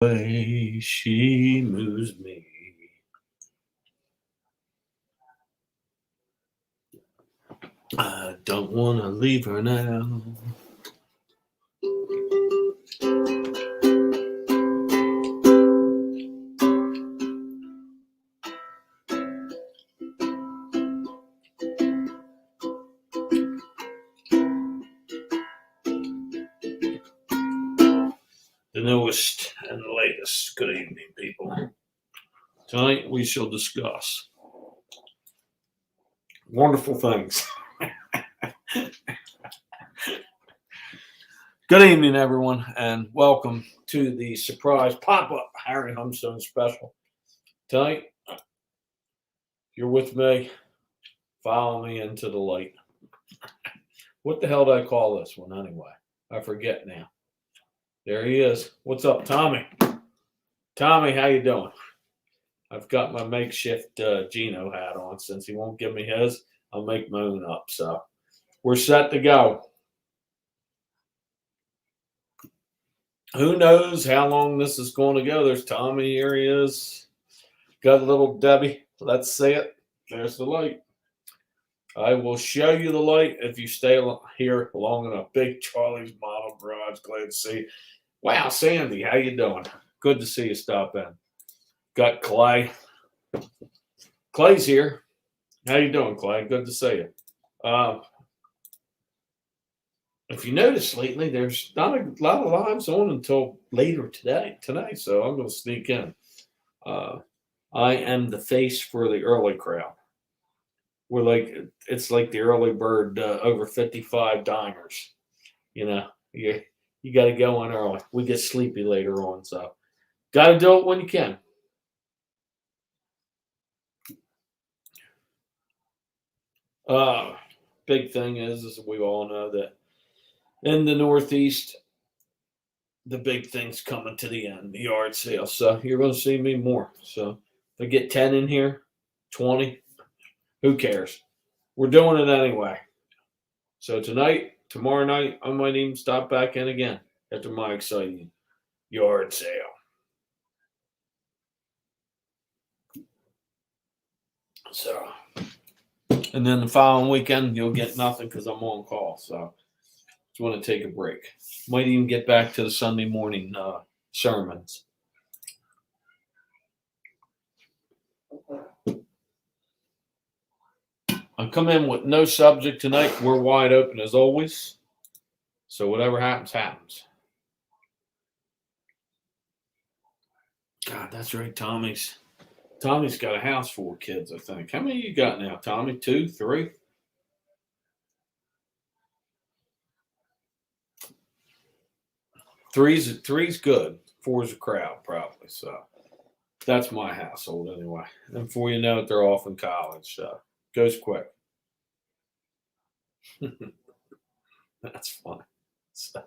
Way she moves me. I don't want to leave her now. The newest and latest. Good evening, people. Tonight we shall discuss wonderful things. Good evening, everyone, and welcome to the surprise pop-up Harry Humstone special. Tonight, you're with me. Follow me into the light. What the hell did I call this one anyway? I forget now. There he is. What's up, Tommy? Tommy, how you doing? I've got my makeshift Gino hat on. Since he won't give me his, I'll make my own up. So we're set to go. Who knows how long this is going to go? There's Tommy. Here he is. Got a little Debbie. Let's see it. There's the light. I will show you the light if you stay here long enough. Big Charlie's Model Garage. Glad to see you. Wow, Sandy, how you doing? Good to see you stop in. Got Clay. Clay's here. How you doing, Clay? Good to see you. If you notice lately, there's not a lot of lives on until later tonight, so I'm going to sneak in. I am the face for the early crowd. It's like the early bird over 55 diners. You know, you got to go in early. We get sleepy later on, so got to do it when you can. Big thing is we all know that in the Northeast, the big thing's coming to the end, the yard sale. So you're going to see me more. So if I get 10 in here, 20, who cares? We're doing it anyway. So tonight, tomorrow night, I might even stop back in again after my exciting yard sale. So, and then the following weekend, you'll get nothing because I'm on call. So just want to take a break. Might even get back to the Sunday morning sermons. I come in with no subject tonight. We're wide open as always. So whatever happens, happens. God, that's right. Tommy's got a house full of kids, I think. How many you got now, Tommy? 2, 3? Three's good. 4's a crowd, probably. So that's my household anyway. And before you know it, they're off in college. So goes quick. That's fun. So,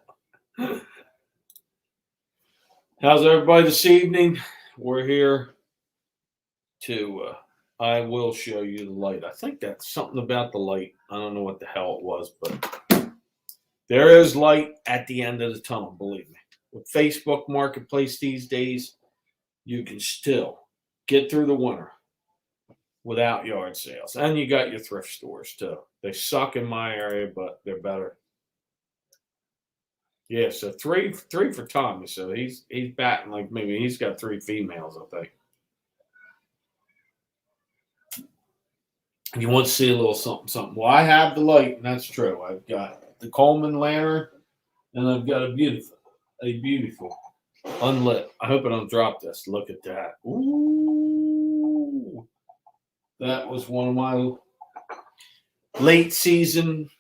how's everybody this evening? We're here to I will show you the light. I think that's something about the light. I don't know what the hell it was, but there is light at the end of the tunnel, believe me. With Facebook Marketplace these days, you can still get through the winter without yard sales. And you got your thrift stores too. They suck in my area, but they're better. Yeah, so three for Tommy. So he's batting like maybe he's got 3 females, I think. You want to see a little something. Well, I have the light, and that's true. I've got the Coleman lantern, and I've got a beautiful unlit. I hope I don't drop this. Look at that. Ooh. That was one of my late season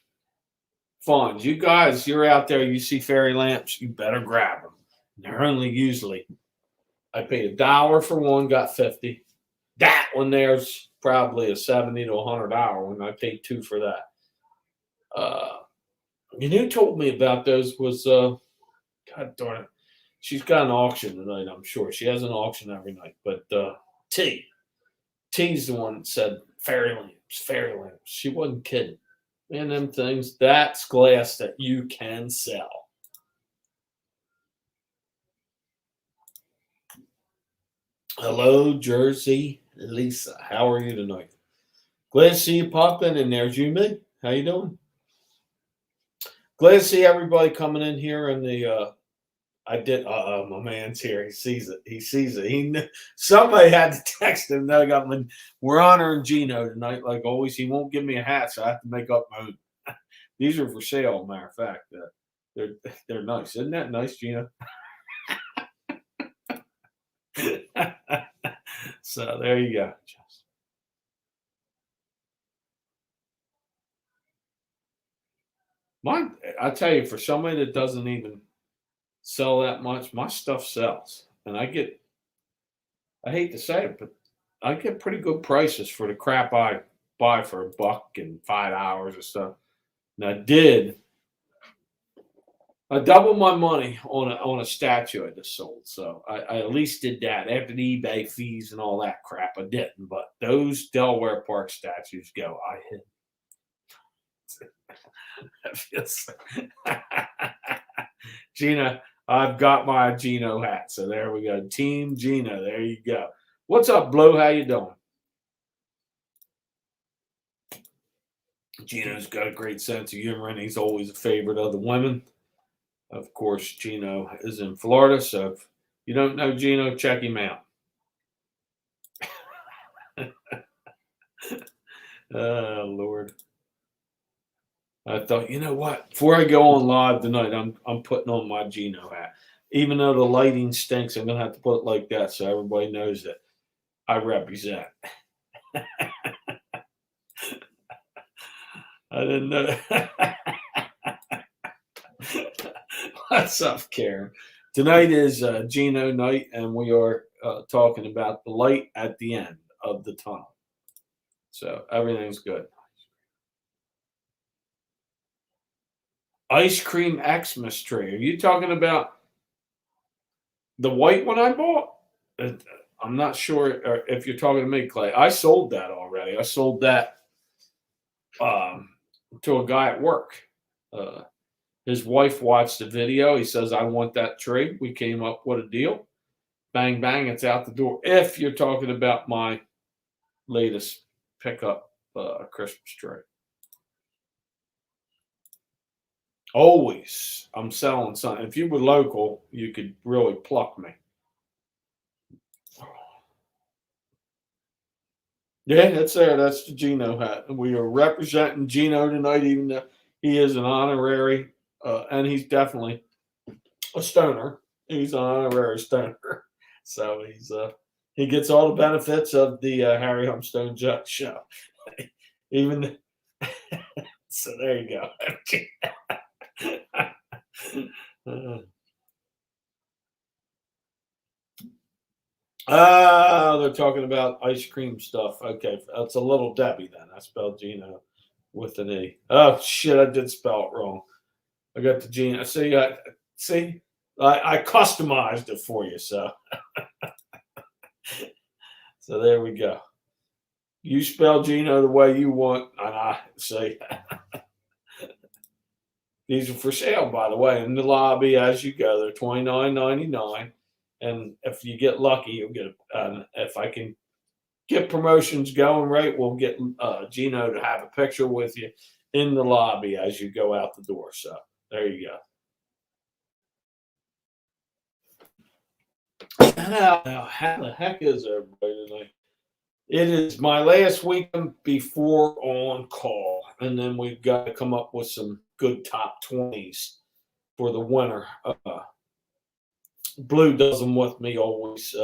finds. You guys, you're out there, you see fairy lamps, you better grab them. They're only usually, I paid $1 for one, got 50. That one there's probably a $70 to $100 one. I paid 2 for that. And who told me about those was God darn it. She's got an auction tonight, I'm sure. She has an auction every night. But T's the one that said fairy lamps. She wasn't kidding. Man, them things, that's glass that you can sell. Hello, Jersey Lisa. How are you tonight? Glad to see you pop in, and there's you, me. How you doing? Glad to see everybody coming in here. And I did. My man's here. He sees it. He sees it. Somebody had to text him. No, we're honoring Gino tonight, like always. He won't give me a hat, so I have to make up my own. These are for sale. Matter of fact, they're they're nice. Isn't that nice, Gino? So there you go. I tell you, for somebody that doesn't even sell that much, my stuff sells, and I hate to say it, but I get pretty good prices for the crap I buy for $1 and $5 or stuff. And I doubled my money on a statue I just sold. So I at least did that after the eBay fees and all that crap. I didn't, but those Delaware Park statues go. I hit. Gina, I've got my Gino hat. So there we go. Team Gino. There you go. What's up, Blue? How you doing? Gino's got a great sense of humor, and he's always a favorite of the women. Of course, Gino is in Florida, so if you don't know Gino, check him out. Oh Lord. I thought, you know what? Before I go on live tonight, I'm putting on my Gino hat. Even though the lighting stinks, I'm gonna have to put it like that so everybody knows that I represent. I didn't know. What's up, Karen? Tonight is Gino night, and we are talking about the light at the end of the tunnel. So everything's good. Ice cream Xmas tree. Are you talking about the white one I bought? I'm not sure if you're talking to me, Clay. I sold that already. I sold that to a guy at work. His wife watched the video. He says, I want that tree. We came up with a deal. Bang, bang, it's out the door. If you're talking about my latest pickup Christmas tree. Always, I'm selling something. If you were local, you could really pluck me. Yeah, that's there. That's the Gino hat. We are representing Gino tonight, even though he is an honorary, and he's definitely a stoner. He's an honorary stoner, so he gets all the benefits of the Harry Humstone show. Even so, there you go. They're talking about ice cream stuff. Okay, that's a little Debbie then. I spelled Gino with an E. Oh shit, I did spell it wrong. I got the Gino. See, I customized it for you, so so there we go. You spell Gino the way you want, and I say these are for sale, by the way, in the lobby as you go. They're $29.99, and if you get lucky, you'll get. If I can get promotions going right, we'll get Gino to have a picture with you in the lobby as you go out the door. So there you go. Now, how the heck is everybody tonight? It is my last weekend before on call, and then we've got to come up with some good top 20s for the winter. Blue does them with me always.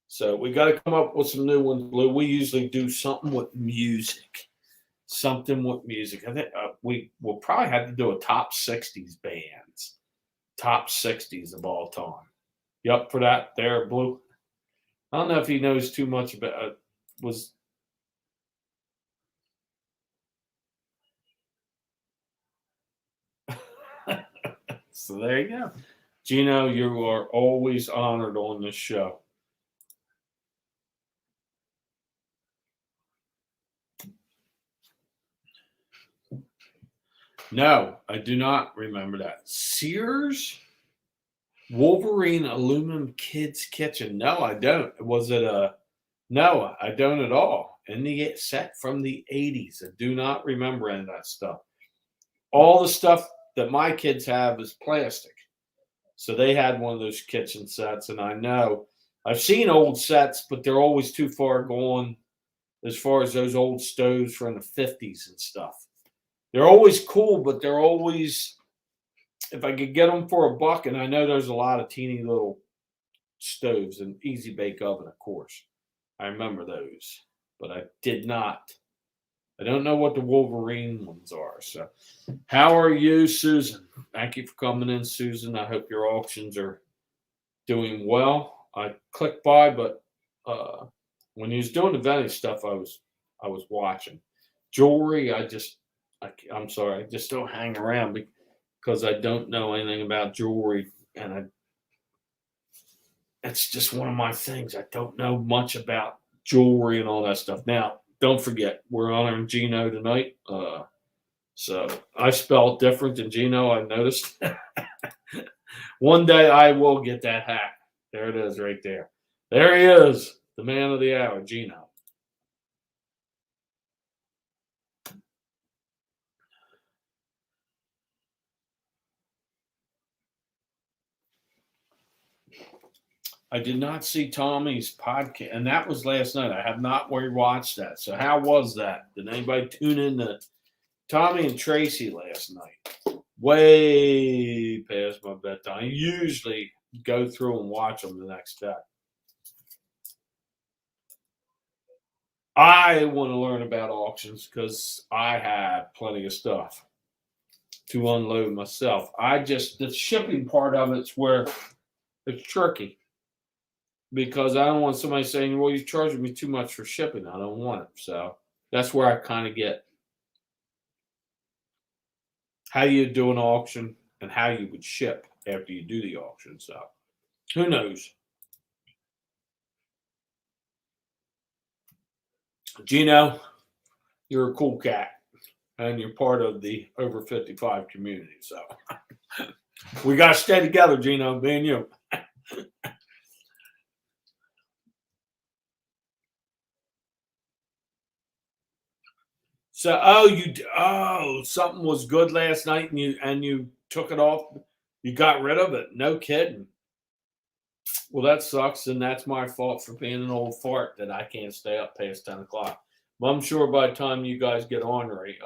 So we got to come up with some new ones, Blue. We usually do something with music. Something with music. I think we will probably have to do a top 60s bands. Top 60s of all time. You up for that there, Blue? I don't know if he knows too much about was so there you go. Gino, you are always honored on this show. No, I do not remember that. Sears? Wolverine aluminum kids kitchen. No, I don't. Was it a no, I don't at all. And the set from the 80s. I do not remember any of that stuff. All the stuff that my kids have is plastic. So they had one of those kitchen sets, and I know I've seen old sets, but they're always too far gone as far as those old stoves from the 50s and stuff. They're always cool, but they're always, if I could get them for a buck, and I know there's a lot of teeny little stoves and easy bake oven, of course. I remember those, but I did not. I don't know what the Wolverine ones are. So, how are you, Susan? Thank you for coming in, Susan. I hope your auctions are doing well. I clicked by, but when he was doing the vending stuff, I was watching jewelry. I'm sorry, I just don't hang around because I don't know anything about jewelry, and it's just one of my things. I don't know much about jewelry and all that stuff. Now, don't forget, we're honoring Gino tonight. So I spell different than Gino, I noticed. One day I will get that hat. There it is right there. There he is, the man of the hour, Gino. I did not see Tommy's podcast, and that was last night. I have not rewatched that. So how was that? Did anybody tune in to Tommy and Tracy last night? Way past my bedtime. I usually go through and watch them the next day. I want to learn about auctions because I have plenty of stuff to unload myself. The shipping part of it's where it's tricky because I don't want somebody saying, well, you're charging me too much for shipping. I don't want it. So that's where I kind of get how you do an auction and how you would ship after you do the auction. So who knows? Gino, you're a cool cat and you're part of the over 55 community. So we got to stay together, Gino, me and you. So, something was good last night, and you took it off. You got rid of it. No kidding. Well, that sucks, and that's my fault for being an old fart that I can't stay up past 10 o'clock. But I'm sure by the time you guys get ornery,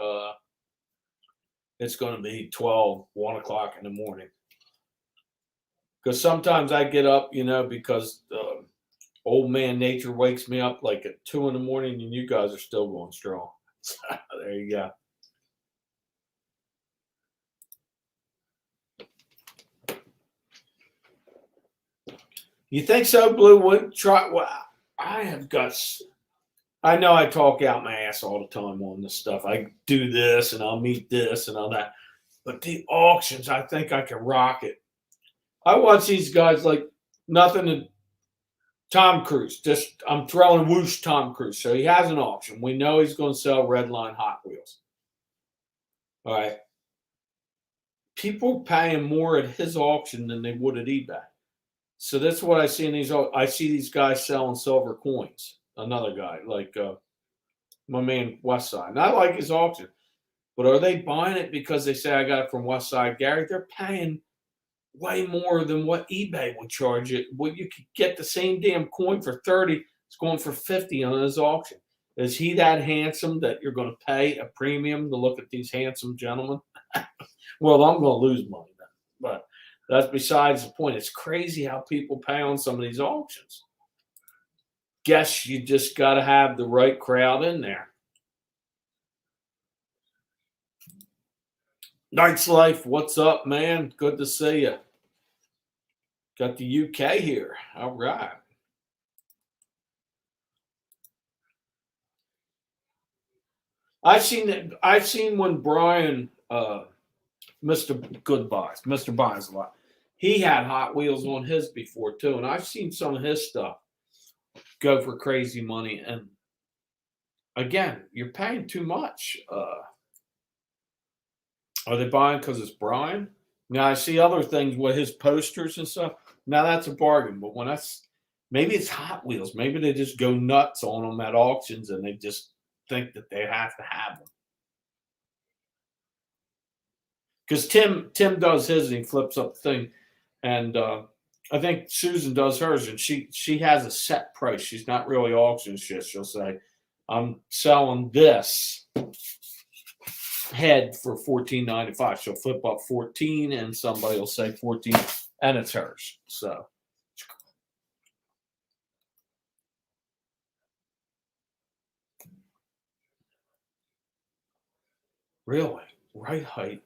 it's going to be 12, 1 o'clock in the morning. Because sometimes I get up, because old man nature wakes me up like at 2 in the morning, and you guys are still going strong. There you go. You think so, Blue? Would try? Well, I have guts. I know I talk out my ass all the time on this stuff. I do this and I'll meet this and all that. But the auctions, I think I can rock it. I watch these guys like nothing to Tom Cruise. Just I'm throwing whoosh Tom Cruise. So he has an auction. We know he's going to sell Redline Hot Wheels. All right. People paying more at his auction than they would at eBay. So that's what I see in these. I see these guys selling silver coins. Another guy like my man Westside. And I like his auction, but are they buying it because they say I got it from Westside Gary? They're paying way more than what eBay would charge it. Well, you could get the same damn coin for 30. It's going for 50 on his auction. Is he that handsome that you're going to pay a premium to look at these handsome gentlemen? Well, I'm going to lose money then. But that's besides the point. It's crazy how people pay on some of these auctions. Guess you just got to have the right crowd in there. Night's Life, what's up, man? Good to see you. Got the UK here. All right. I've seen when Brian, Mr. Goodbyes, Mr. Buys a lot. He had Hot Wheels on his before too, and I've seen some of his stuff go for crazy money. And again, you're paying too much. Are they buying because it's Brian? Now I see other things with his posters and stuff. Now that's a bargain, but when that's maybe it's Hot Wheels, maybe they just go nuts on them at auctions and they just think that they have to have them. Because Tim does his and he flips up the thing, and I think Susan does hers, and she has a set price. She's not really auction shit. She'll say, "I'm selling this head for $14.95." She'll flip up 14, and somebody will say 14, and it's hers. So really, right height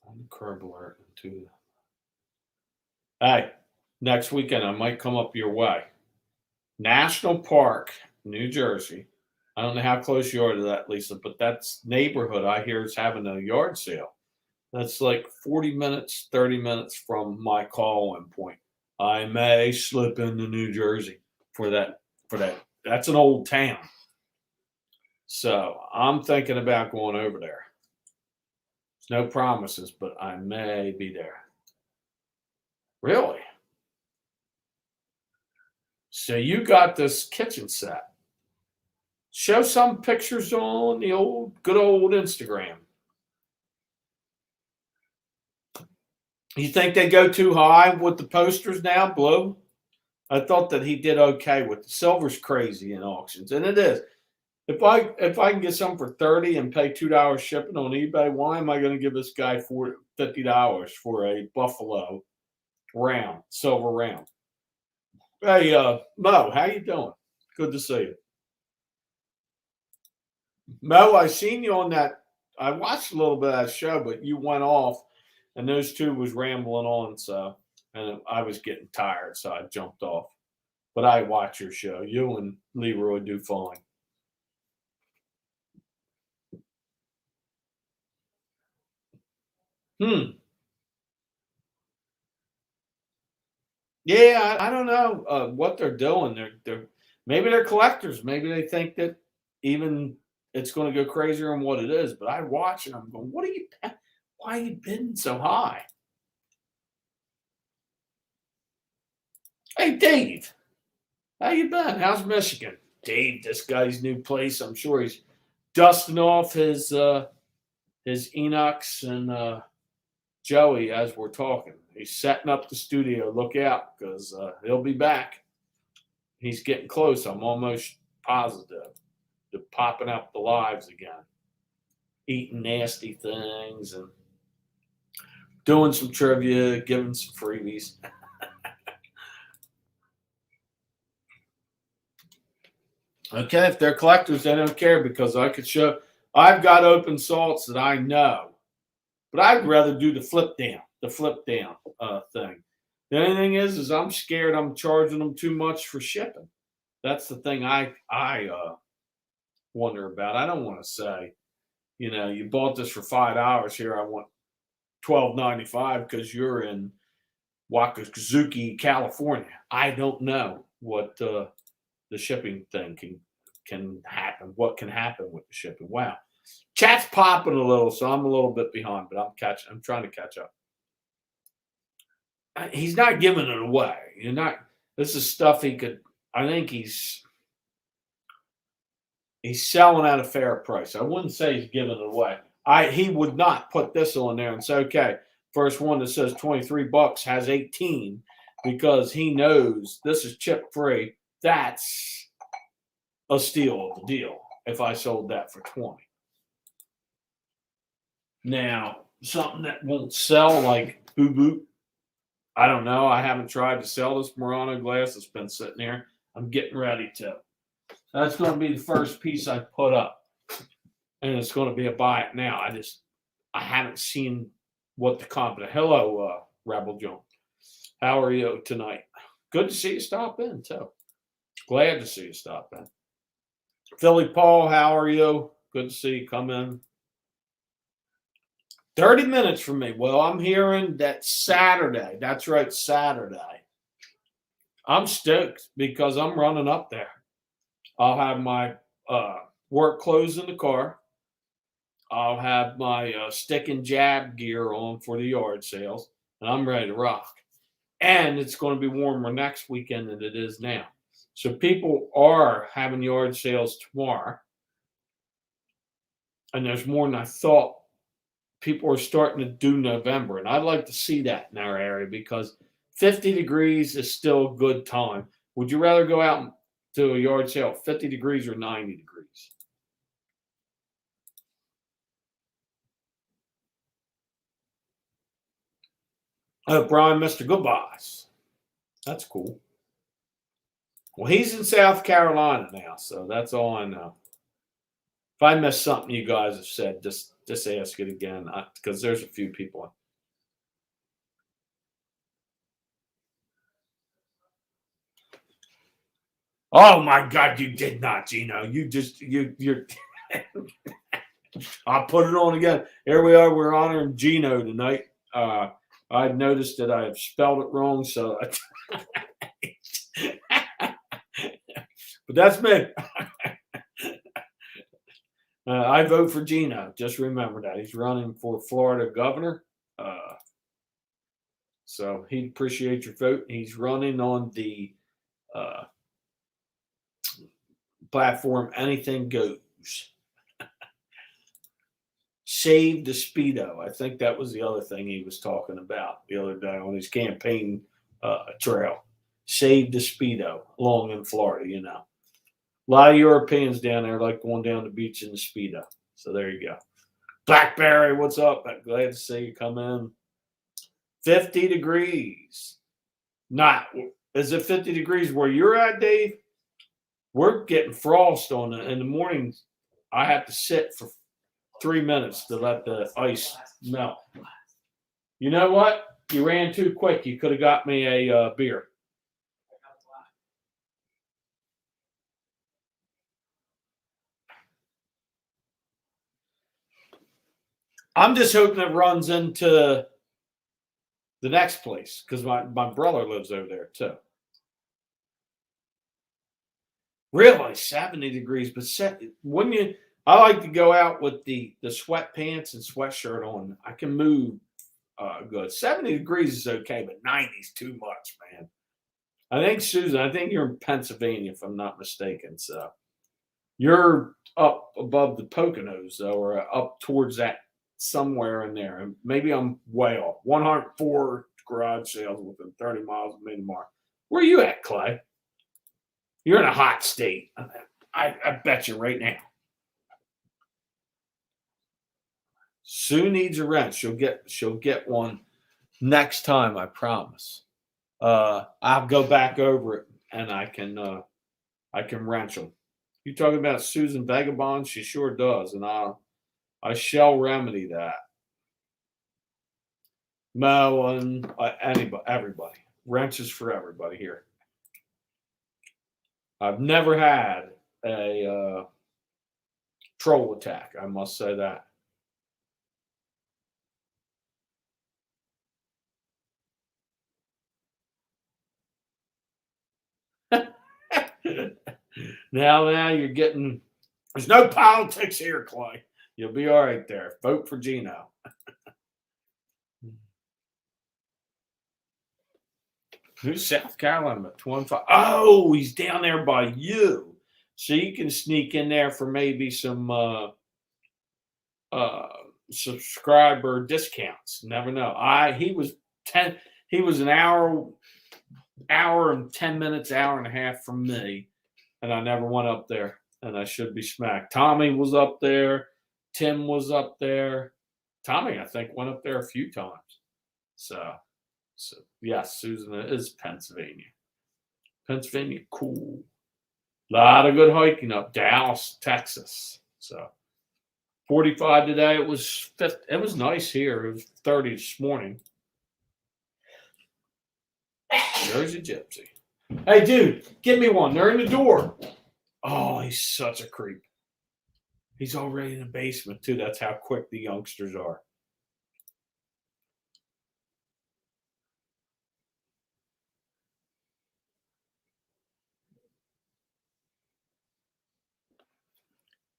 on the curb alert into. Hey, next weekend I might come up your way. National Park, New Jersey. I don't know how close you are to that, Lisa, but that's neighborhood I hear is having a yard sale. That's like 40 minutes, 30 minutes from my call-in point. I may slip into New Jersey for that. For that, that's an old town. So I'm thinking about going over there. There's no promises, but I may be there. Really? So you got this kitchen set. Show some pictures on the good old Instagram. You think they go too high with the posters now, Blue? I thought that he did okay with the silver's crazy in auctions, and it is. If I can get some for 30 and pay $2 shipping on eBay, why am I going to give this guy $50 for a Buffalo round, silver round? Hey, Mo, how you doing? Good to see you. Mo, I seen you on that. I watched a little bit of that show, but you went off, and those two was rambling on, and I was getting tired, so I jumped off. But I watch your show. You and Leroy do fine. Yeah, I don't know what they're doing. They're maybe they're collectors. Maybe they think that even it's going to go crazier than what it is. But I watch and I'm going, what are you? Why are you bidding so high? Hey, Dave, how you been? How's Michigan? Dave, this guy's new place. I'm sure he's dusting off his Enochs and Joey as we're talking. He's setting up the studio. Look out, because he'll be back. He's getting close. I'm almost positive to popping up the lives again, eating nasty things and doing some trivia, giving some freebies. Okay, if they're collectors, they don't care because I could show. I've got open salts that I know, but I'd rather do the flip down thing. The only thing is I'm scared I'm charging them too much for shipping. That's the thing I wonder about. I don't want to say, you bought this for $5 here. I want $12.95 because you're in Wakazuki, California. I don't know what the shipping thing can happen. What can happen with the shipping? Wow, chat's popping a little, so I'm a little bit behind, but I'm trying to catch up. He's not giving it away. You're not. This is stuff he could. I think he's selling at a fair price. I wouldn't say he's giving it away. He would not put this on there and say, okay, first one that says $23 has 18 because he knows this is chip free. That's a steal of the deal if I sold that for 20. Now, something that won't sell like Boo Boo, I don't know. I haven't tried to sell this Murano glass. It's been sitting there. I'm getting ready to. That's going to be the first piece I put up. And it's going to be a buy it now. I haven't seen what the comp. Hello, Rebel Joan. How are you tonight? Good to see you stop in, too. Glad to see you stop in. Philly Paul, how are you? Good to see you come in. 30 minutes from me. Well, I'm hearing that Saturday. That's right, Saturday. I'm stoked because I'm running up there. I'll have my work clothes in the car. I'll have my stick and jab gear on for the yard sales, and I'm ready to rock. And it's going to be warmer next weekend than it is now. So people are having yard sales tomorrow, and there's more than I thought. People are starting to do November, and I'd like to see that in our area because 50 degrees is still a good time. Would you rather go out to a yard sale at 50 degrees or 90 degrees? Oh, Brian, Mr. Goodbyes. That's cool. Well, he's in South Carolina now, so that's all I know. If I missed something you guys have said, just ask it again because there's a few people. Oh my God, you did not, Gino. You're. I'll put it on again. Here we are. We're honoring Gino tonight. I noticed that I have spelled it wrong, so. But that's me. I vote for Gino. Just remember that he's running for Florida governor. So he'd appreciate your vote. He's running on the uh, platform Anything Goes. Save the Speedo. I think that was the other thing he was talking about the other day on his campaign trail. Save the Speedo along in Florida, you know. A lot of Europeans down there like going down the beach in the Speedo. So there you go. Blackberry, what's up? I'm glad to see you come in. 50 degrees. Not, is it 50 degrees where you're at, Dave? We're getting frost on it. In the morning, I have to sit for 3 minutes to let the ice melt. You know what? You ran too quick. You could have got me a beer. I'm just hoping it runs into the next place because my brother lives over there too. Really, 70 degrees, but when you, I like to go out with the sweatpants and sweatshirt on. I can move good. 70 degrees is okay, but 90 is too much, man. I think Susan, I think you're in Pennsylvania, if I'm not mistaken. So you're up above the Poconos, though, or up towards that somewhere in there. And maybe I'm way off. 104 garage sales within 30 miles of Minimar. Where are you at, Clay? You're in a hot state. I bet you right now. Sue needs a wrench. She'll get one next time. I promise. I'll go back over it and I can wrench them. You talking about Susan Vagabond? She sure does, and I shall remedy that. Mo and anybody, everybody. Wrenches for everybody here. I've never had a troll attack. I must say that. Now you're getting. There's no politics here, Clay. You'll be all right there. Vote for Gino. Who's South Carolina at 25? Oh, he's down there by you. So you can sneak in there for maybe some uh, subscriber discounts. Never know. He was an hour and 10 minutes, hour and a half from me, and I never went up there. And I should be smacked. Tommy was up there. Tim was up there. Tommy, I think, went up there a few times. So yes, Susan is Pennsylvania. Pennsylvania, cool. A lot of good hiking up Dallas, Texas. So 45 today. It was nice here. It was 30 this morning. Jersey Gypsy. Hey, dude, give me one. They're in the door. Oh, he's such a creep. He's already in the basement, too. That's how quick the youngsters are.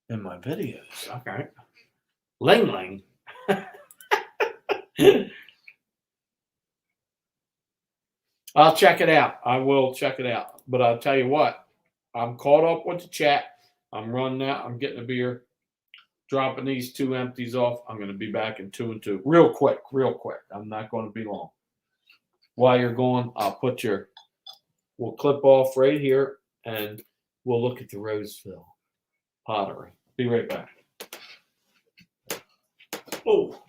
In my videos. Okay. Ling Ling. I'll check it out. I will check it out. But I'll tell you what, I'm caught up with the chat. I'm running out. I'm getting a beer, dropping these two empties off. I'm going to be back in 2 and 2. Real quick, real quick. I'm not going to be long. While you're going, we'll clip off right here and we'll look at the Roseville pottery. Be right back. Oh.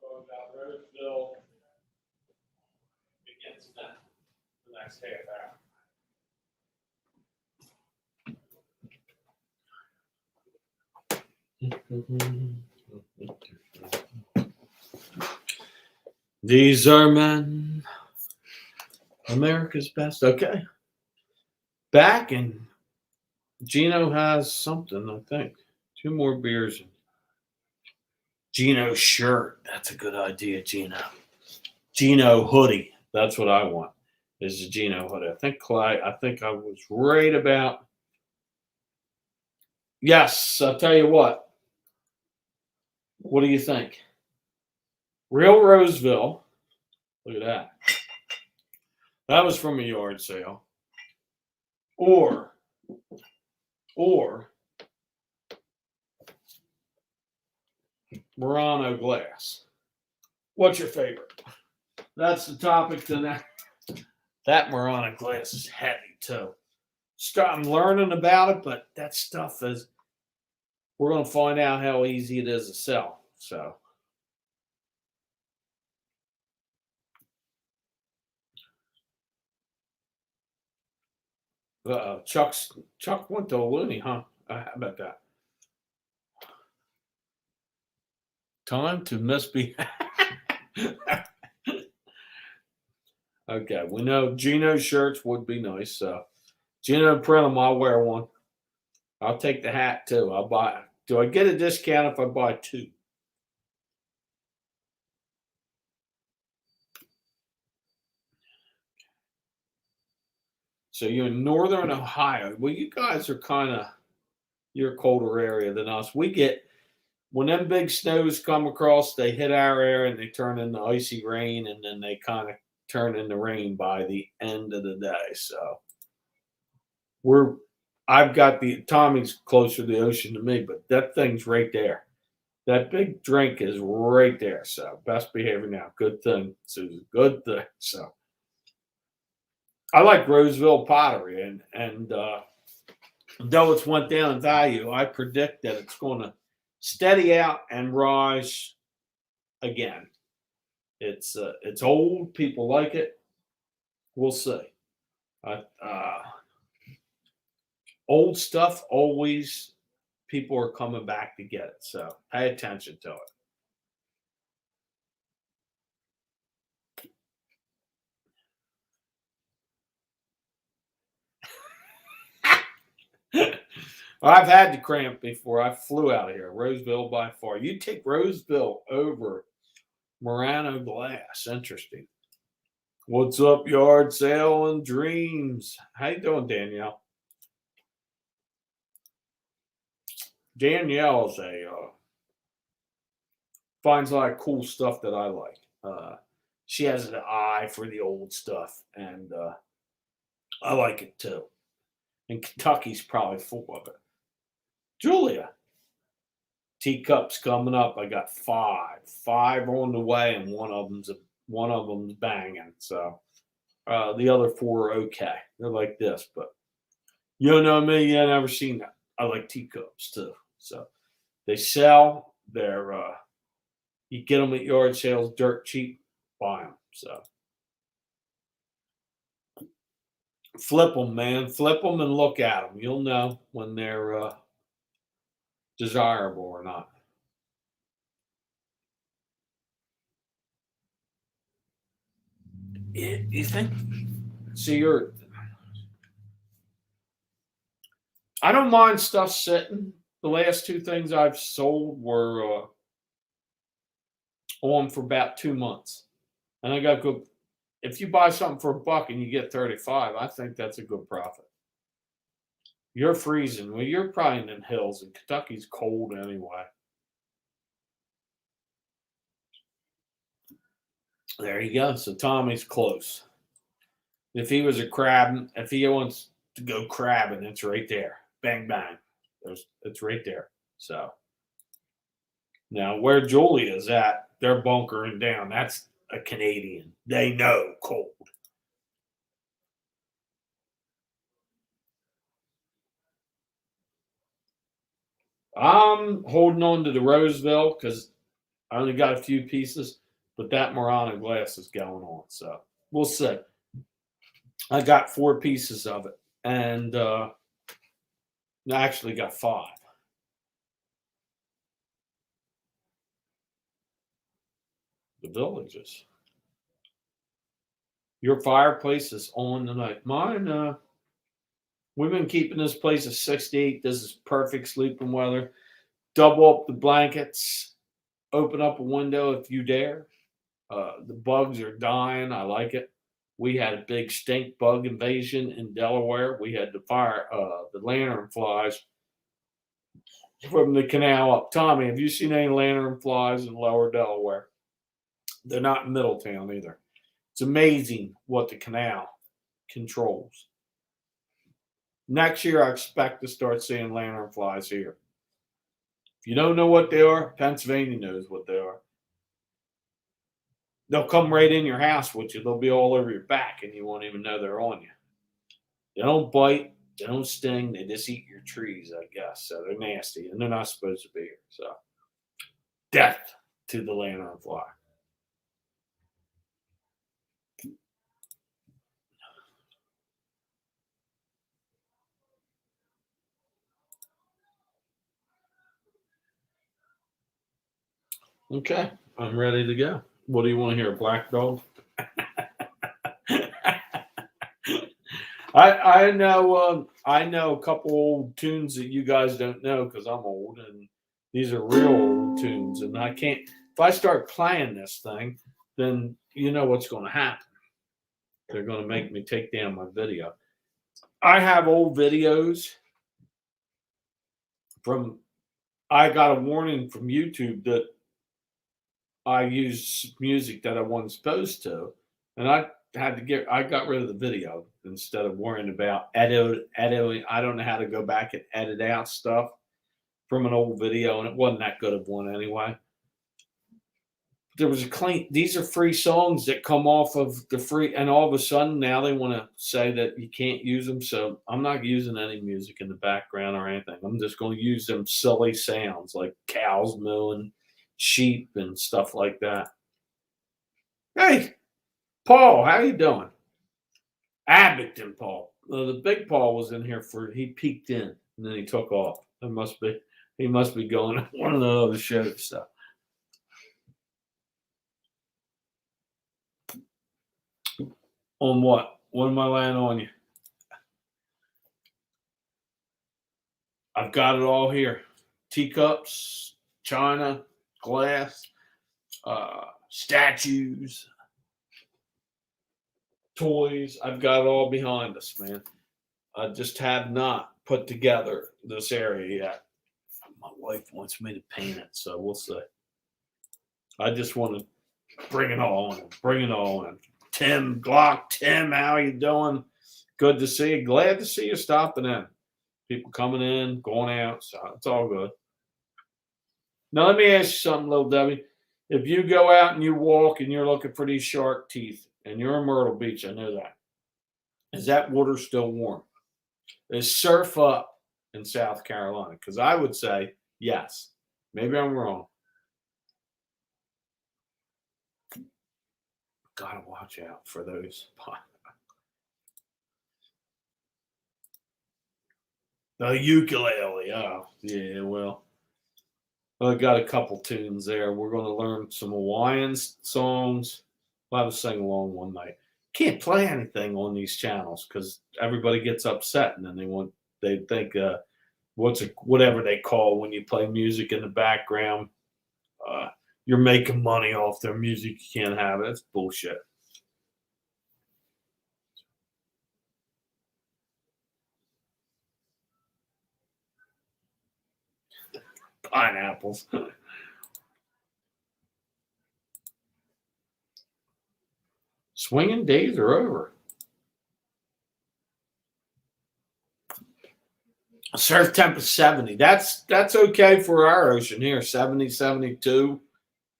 About Roseville begins the next half hour. These are men, America's best. Okay. Back, and Gino has something, I think. 2 more beers. Gino shirt. That's a good idea, Gino. Gino hoodie. That's what I want. Is a Gino hoodie. I think I was right about. Yes, I'll tell you what. What do you think? Real Roseville. Look at that. That was from a yard sale. Or Murano glass. What's your favorite? That's the topic tonight. That Murano glass is heavy too. I'm learning about it, but that stuff is. We're going to find out how easy it is to sell. So. Chuck went to a loony, huh? How about that? Time to misbehave. Okay, we know Gino shirts would be nice. So, Gino, print them. I'll wear one. I'll take the hat too. I'll buy. Do I get a discount if I buy 2? So you're in northern Ohio. Well, you guys are you're a colder area than us. We get, when them big snows come across, they hit our area and they turn into icy rain, and then they kind of turn into rain by the end of the day. So I've got Tommy's closer to the ocean to me, but that thing's right there. That big drink is right there. So best behavior now. Good thing, Susan. Good thing. So I like Roseville pottery, and though it's went down in value, I predict that it's going to steady out and rise again. It's old. People like it. We'll see. Old stuff always, people are coming back to get it. So pay attention to it. I've had the cramp before. I flew out of here. Roseville by far. You take Roseville over Murano glass. Interesting. What's up, yard sale and dreams? How you doing, Danielle? Danielle's finds a lot of cool stuff that I like. She has an eye for the old stuff, and I like it too. And Kentucky's probably full of it. Julia, teacups coming up. I got 5 on the way, and one of them's banging. So the other 4 are okay. They're like this, but you know me. You never seen that. I like teacups too. So they sell. They're you get them at yard sales, dirt cheap. Buy them. So flip them, man. Flip them and look at them. You'll know when they're desirable or not. You think? See, I don't mind stuff sitting. The last two things I've sold were on for about 2 months, and I got good. If you buy something for $1 and you get 35, I think that's a good profit. You're freezing. Well, you're probably in the hills, and Kentucky's cold anyway. There you go. So Tommy's close. If he was if he wants to go crabbing, it's right there. Bang, bang. It's right there. So now where Julia's at, they're bunkering down. That's a Canadian. They know cold. I'm holding on to the Roseville because I only got a few pieces, but that Murano glass is going on. So we'll see. I got 4 pieces of it, and I actually got 5. The villages. Your fireplace is on tonight. Mine, we've been keeping this place at 68. This is perfect sleeping weather. Double up the blankets. Open up a window if you dare. The bugs are dying. I like it. We had a big stink bug invasion in Delaware. We had the lantern flies from the canal up. Tommy, have you seen any lantern flies in lower Delaware? They're not in Middletown either. It's amazing what the canal controls. Next year, I expect to start seeing lantern flies here. If you don't know what they are, Pennsylvania knows what they are. They'll come right in your house with you. They'll be all over your back, and you won't even know they're on you. They don't bite. They don't sting. They just eat your trees, I guess. So they're nasty, and they're not supposed to be here. So death to the lantern fly. Okay, I'm ready to go. What do you want to hear? Black Dog? I know a couple old tunes that you guys don't know because I'm old, and these are real old tunes, and I can't. If I start playing this thing, then you know what's going to happen. They're going to make me take down my video. I have old videos from. I got a warning from YouTube that I used music that I wasn't supposed to, and I got rid of the video instead of worrying about editing. I don't know how to go back and edit out stuff from an old video, and it wasn't that good of one anyway. There was these are free songs that come off of the free, and all of a sudden now they want to say that you can't use them. So I'm not using any music in the background or anything. I'm just going to use them silly sounds like cows mooing, sheep, and stuff like that. Hey, Paul, how you doing? Abington Paul. The big Paul was in here he peeked in and then he took off. He must be going on one of the other shows stuff. On what? What am I laying on you? I've got it all here. Teacups, china, glass, statues, toys. I've got it all behind us, man. I just have not put together this area yet. My wife wants me to paint it, so we'll see. I just want to bring it all in. Bring it all in. Tim Glock, Tim, how you doing? Good to see you. Glad to see you stopping in. People coming in, going out, so it's all good. Now let me ask you something, little Debbie. If you go out and you walk and you're looking for these shark teeth, and you're in Myrtle Beach, I know that. Is that water still warm? Is surf up in South Carolina? Because I would say yes. Maybe I'm wrong. Gotta watch out for those. The ukulele. Oh, yeah, well. I got a couple tunes there. We're going to learn some Hawaiian songs. We'll have a sing along one night. can't play anything on these channels because everybody gets upset and then they think whatever they call when you play music in the background. Uh, you're making money off their music. You can't have it. It's bullshit. Pineapples. Swinging days are over. Surf temp is 70. That's okay for our ocean here. 70, 72.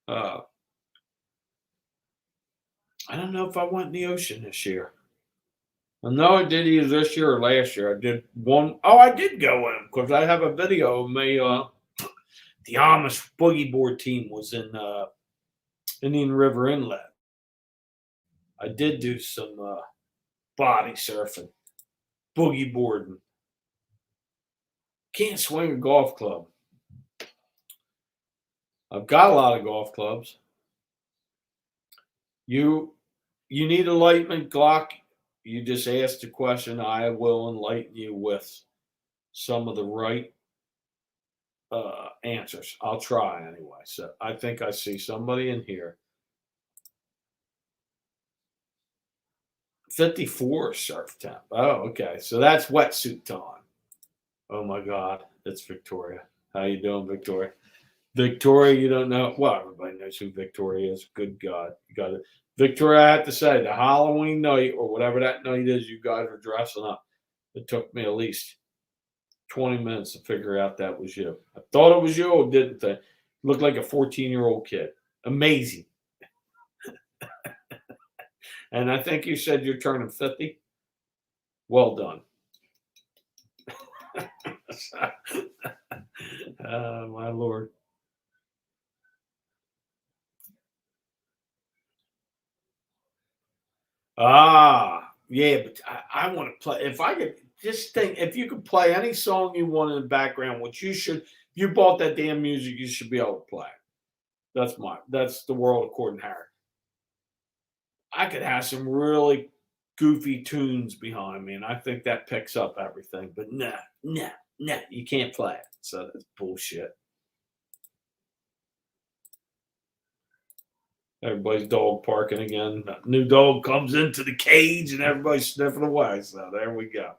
Uh, I don't know if I went in the ocean this year. I know I did either this year or last year. I did one. Oh, I did go in because I have a video of me. The Amish boogie board team was in Indian River Inlet. I did do some body surfing, boogie boarding. Can't swing a golf club. I've got a lot of golf clubs. You need enlightenment, Glock. You just ask the question. I will enlighten you with some of the right answers. I'll try anyway. So I think I see somebody in here. 54 surf temp. Oh, okay. So that's wetsuit time. Oh my God, it's Victoria. How you doing, Victoria? Victoria, you don't know. Well, everybody knows who Victoria is. Good God, you got it. Victoria, I have to say, the Halloween night or whatever that night is, you guys are dressing up. It took me at least 20 minutes to figure out that was you. I thought it was you or didn't I? Looked like a 14-year-old kid. Amazing. And I think you said you're turning 50. Well done. My Lord. Yeah, but I want to play. If I could just think, if you could play any song you want in the background, which you should, if you bought that damn music, you should be able to play. That's the world according to Harry. I could have some really goofy tunes behind me, and I think that picks up everything. But no, you can't play it. So that's bullshit. Everybody's dog parking again. New dog comes into the cage and everybody's sniffing away. So there we go.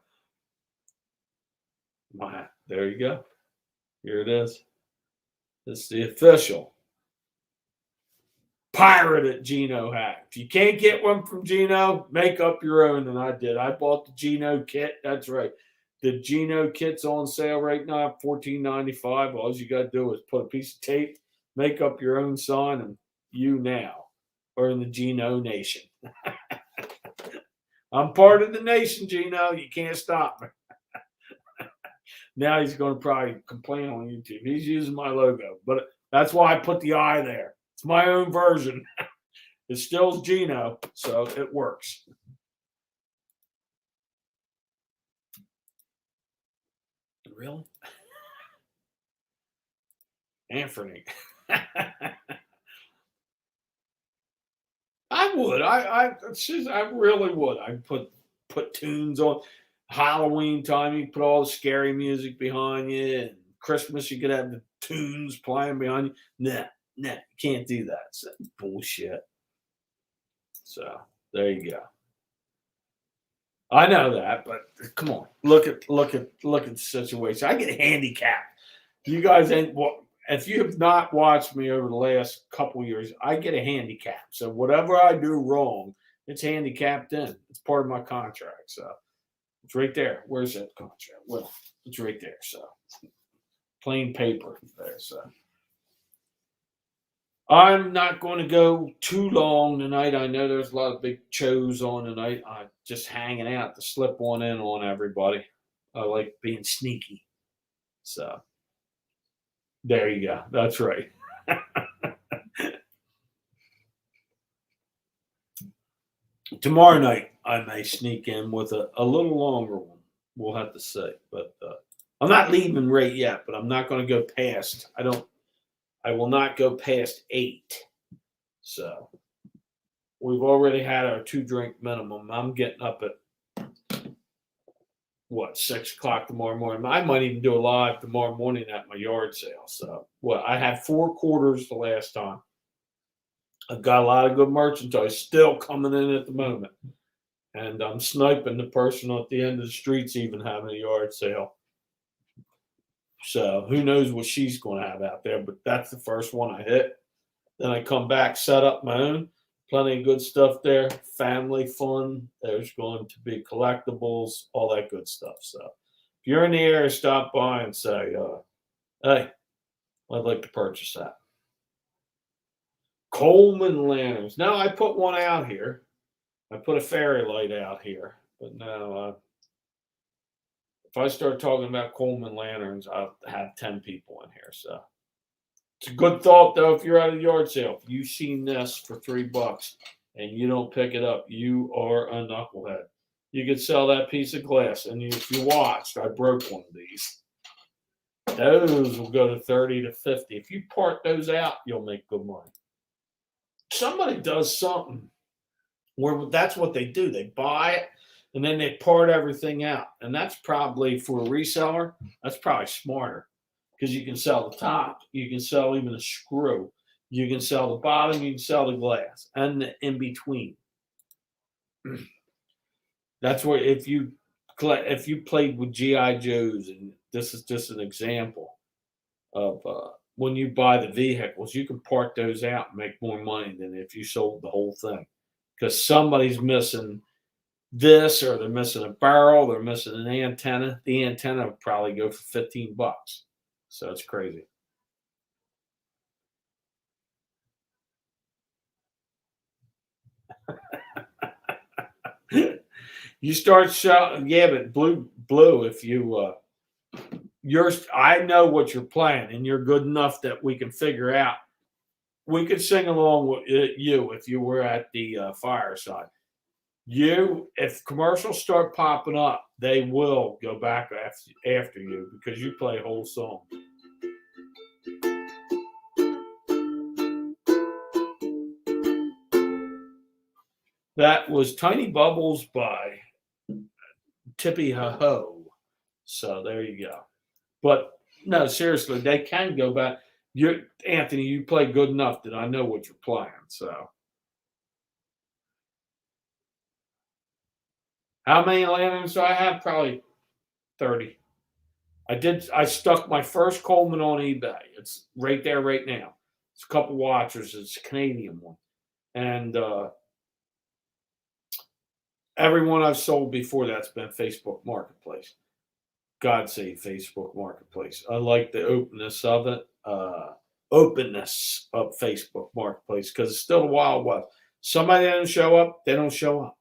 There you go. Here it is. It's the official pirated Gino hat. If you can't get one from Gino, make up your own. And I did. I bought the Gino kit. That's right. The Gino kit's on sale right now, $14.95. All you got to do is put a piece of tape, make up your own sign, and you now are in the Gino Nation. I'm part of the nation, Gino. You can't stop me. Now he's going to probably complain on YouTube. He's using my logo, but that's why I put the eye there. It's my own version. It still's Gino, so it works. Really? Anthony. I would. I really would. I'd put tunes on. Halloween time, you put all the scary music behind you. And Christmas, you could have the tunes playing behind you. Nah, you can't do that. It's bullshit. So there you go. I know that, but come on, look at the situation. I get handicapped. You guys ain't what. If you have not watched me over the last couple years, I get a handicap. So whatever I do wrong, it's handicapped in. It's part of my contract. So it's right there. Where's that contract? Well, it's right there. So plain paper there. So I'm not going to go too long tonight. I know there's a lot of big shows on tonight. I'm just hanging out to slip one in on everybody. I like being sneaky. So there you go. That's right. Tomorrow night, I may sneak in with a little longer one. We'll have to see. But I'm not leaving right yet, but I'm not going to go past. I will not go past 8. So we've already had our 2-drink minimum. I'm getting up at 6 o'clock tomorrow morning. I might even do a live tomorrow morning at my yard sale. So, I had 4 quarters the last time. I've got a lot of good merchandise still coming in at the moment. And I'm sniping the person at the end of the streets even having a yard sale. So who knows what she's going to have out there, but that's the first one I hit. Then I come back, set up my own. Plenty of good stuff there. Family fun. There's going to be collectibles, all that good stuff. So if you're in the area, stop by and say, hey, I'd like to purchase that. Coleman lanterns. Now, I put one out here. I put a fairy light out here. But now, if I start talking about Coleman lanterns, I'll have 10 people in here. So it's a good thought, though, if you're at a yard sale. If you've seen this for $3 and you don't pick it up, you are a knucklehead. You could sell that piece of glass. And if you watched, I broke one of these. Those will go to 30 to 50. If you part those out, you'll make good money. Somebody does something where that's what they do. They buy it and then they part everything out. And that's probably, for a reseller, that's probably smarter because you can sell the top. You can sell even a screw. You can sell the bottom. You can sell the glass and the in between. That's where if you played with G.I. Joes, and this is just an example of when you buy the vehicles, you can part those out and make more money than if you sold the whole thing. Because somebody's missing this, or they're missing a barrel, they're missing an antenna. The antenna would probably go for $15. So it's crazy. You start shouting, yeah, but blue. If you I know what you're playing, and you're good enough that we can figure out. We could sing along with you if you were at the fireside. If commercials start popping up, they will go back after you because you play whole song. That was Tiny Bubbles by Tippy Ho. So there you go. But no, seriously, they can go back. Anthony, you play good enough that I know what you're playing. So how many lanterns do I have? Probably 30. I stuck my first Coleman on eBay. It's right there right now. It's a couple watchers. It's a Canadian one. And everyone I've sold before that's been Facebook Marketplace. God save Facebook Marketplace. I like the openness of it. Openness of Facebook Marketplace, because it's still a wild west. Somebody doesn't show up, they don't show up.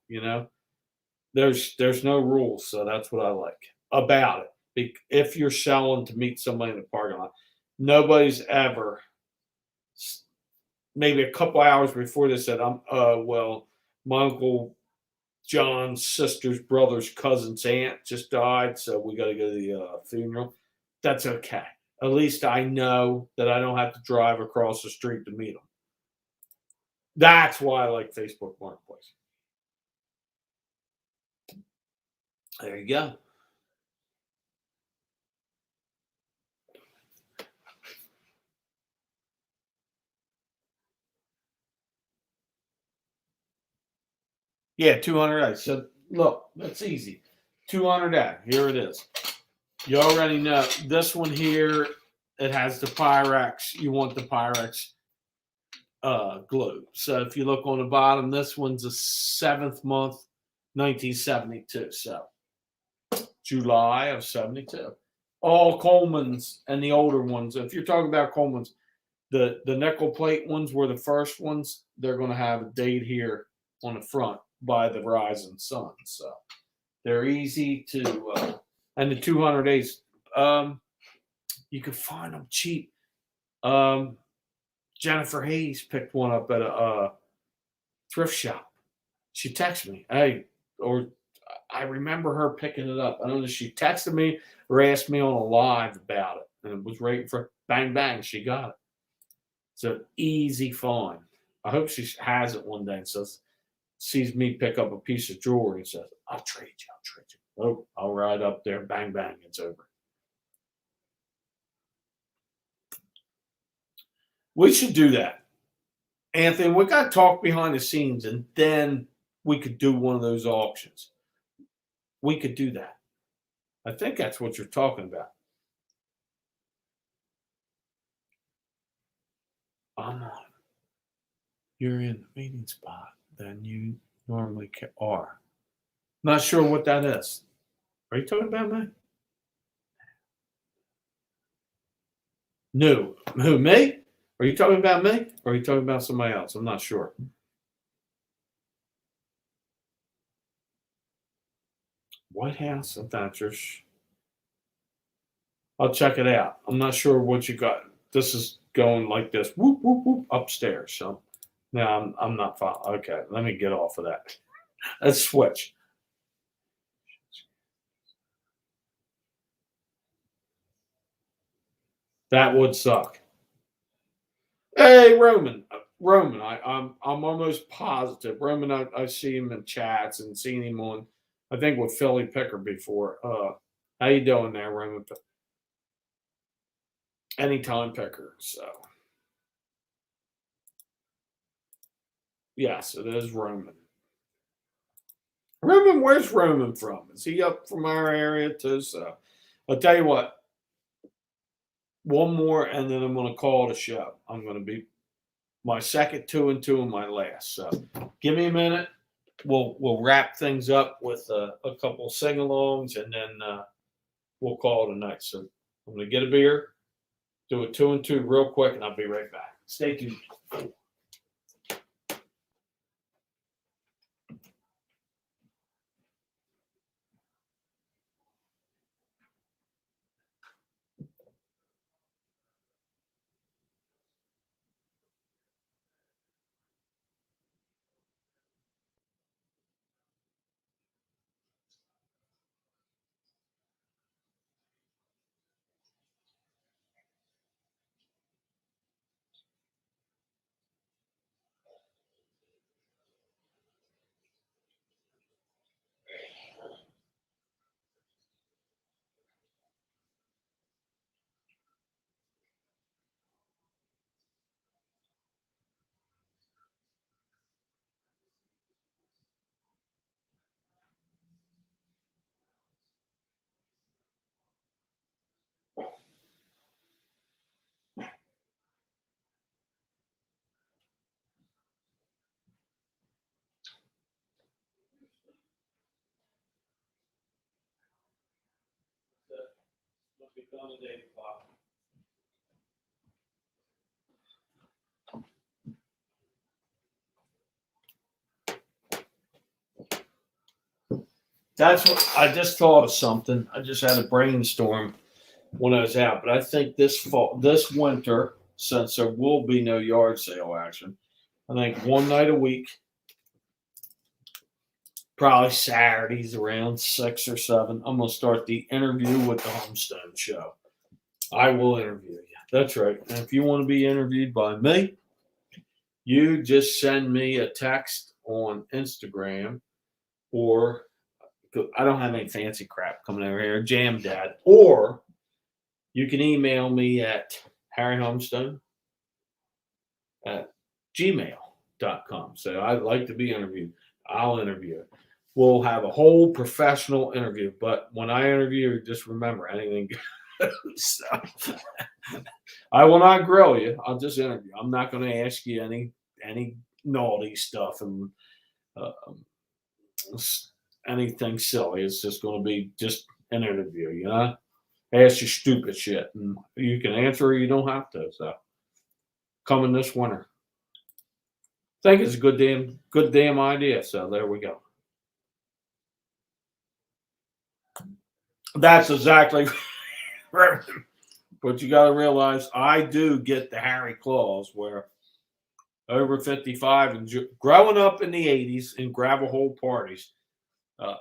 There's no rules, so that's what I like about it. If you're selling to meet somebody in the parking lot, nobody's ever, maybe a couple hours before they said, well, my Uncle John's sister's brother's cousin's aunt just died, so we got to go to the funeral. That's okay. At least I know that I don't have to drive across the street to meet them. That's why I like Facebook Marketplace. There you go. Yeah, 200. So look, that's easy. 200. Here it is. You already know this one here. It has the Pyrex. You want the Pyrex glue. So if you look on the bottom, this one's a 7th month, 1972. So July of 72. All Colemans and the older ones. If you're talking about Colemans, the nickel plate ones were the first ones. They're going to have a date here on the front by the rising sun. So they're easy to, and the 200 days, you can find them cheap. Jennifer Hayes picked one up at a thrift shop. She texted me, hey, or I remember her picking it up. I don't know if she texted me or asked me on a live about it, and it was right for bang, bang. She got it. It's an easy find. I hope she has it one day and says, sees me pick up a piece of jewelry and says, I'll trade you, I'll trade you. Oh, I'll ride up there, bang, bang, it's over. We should do that. Anthony, we got to talk behind the scenes and then we could do one of those auctions. We could do that. I think that's what you're talking about. I'm on. You're in the meeting spot than you normally are. Not sure what that is. Are you talking about me? No. Who, me? Are you talking about me? Or are you talking about somebody else? I'm not sure. White House of Thatchers. I'll check it out. I'm not sure what you got. This is going like this. Whoop, whoop, whoop, upstairs. So no, I'm not following. Okay, let me get off of that. Let's switch. That would suck. Hey, Roman. Roman, I'm almost positive. Roman, I see him in chats and seen him on, I think with Philly Picker before. How you doing there, Roman? Anytime Picker. So yes, it is Roman. Roman, where's Roman from? Is he up from our area too? So I'll tell you what. One more, and then I'm going to call it a show. I'm going to be my second 2 and 2 and my last. So give me a minute. We'll wrap things up with a couple sing-alongs, and then we'll call it a night. So I'm going to get a beer, do a 2 and 2 real quick, and I'll be right back. Stay tuned. That's what I just thought of something. I just had a brainstorm when I was out, but I think this winter, since there will be no yard sale action, I think one night a week, probably Saturdays around 6 or 7, I'm gonna start the interview with the Homestone Show. I will interview you. That's right. And if you want to be interviewed by me, you just send me a text on Instagram, or I don't have any fancy crap coming over here, Jam Dad, or you can email me at harryhomestone at gmail.com. So I'd like to be interviewed. I'll interview it. We'll have a whole professional interview. But when I interview, just remember anything goes. So, I will not grill you. I'll just interview. I'm not going to ask you any naughty stuff and uh, anything silly. It's just going to be just an interview, you know? Ask you stupid shit. And you can answer or you don't have to. So coming this winter. I think it's a good damn idea. So there we go. That's exactly right. But you got to realize I do get the Harry clause where over 55 and growing up in the 80s in grab a hole parties,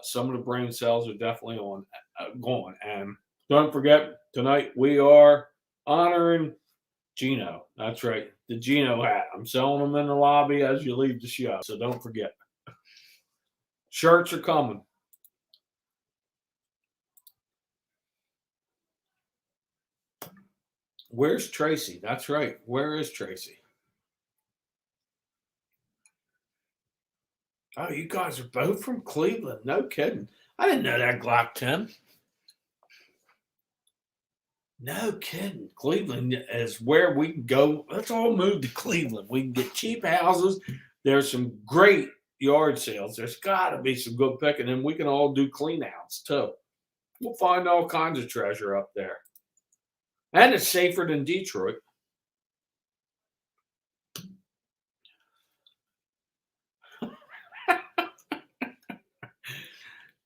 some of the brain cells are definitely gone. And don't forget, tonight we are honoring Gino. That's right. The Gino hat. I'm selling them in the lobby as you leave the show. So don't forget. Shirts are coming. Where's Tracy? That's right. Where is Tracy? Oh, you guys are both from Cleveland. No kidding. I didn't know that, Glock 10. No kidding. Cleveland is where we can go. Let's all move to Cleveland. We can get cheap houses. There's some great yard sales. There's got to be some good picking, and we can all do clean outs too. We'll find all kinds of treasure up there. And it's safer than Detroit.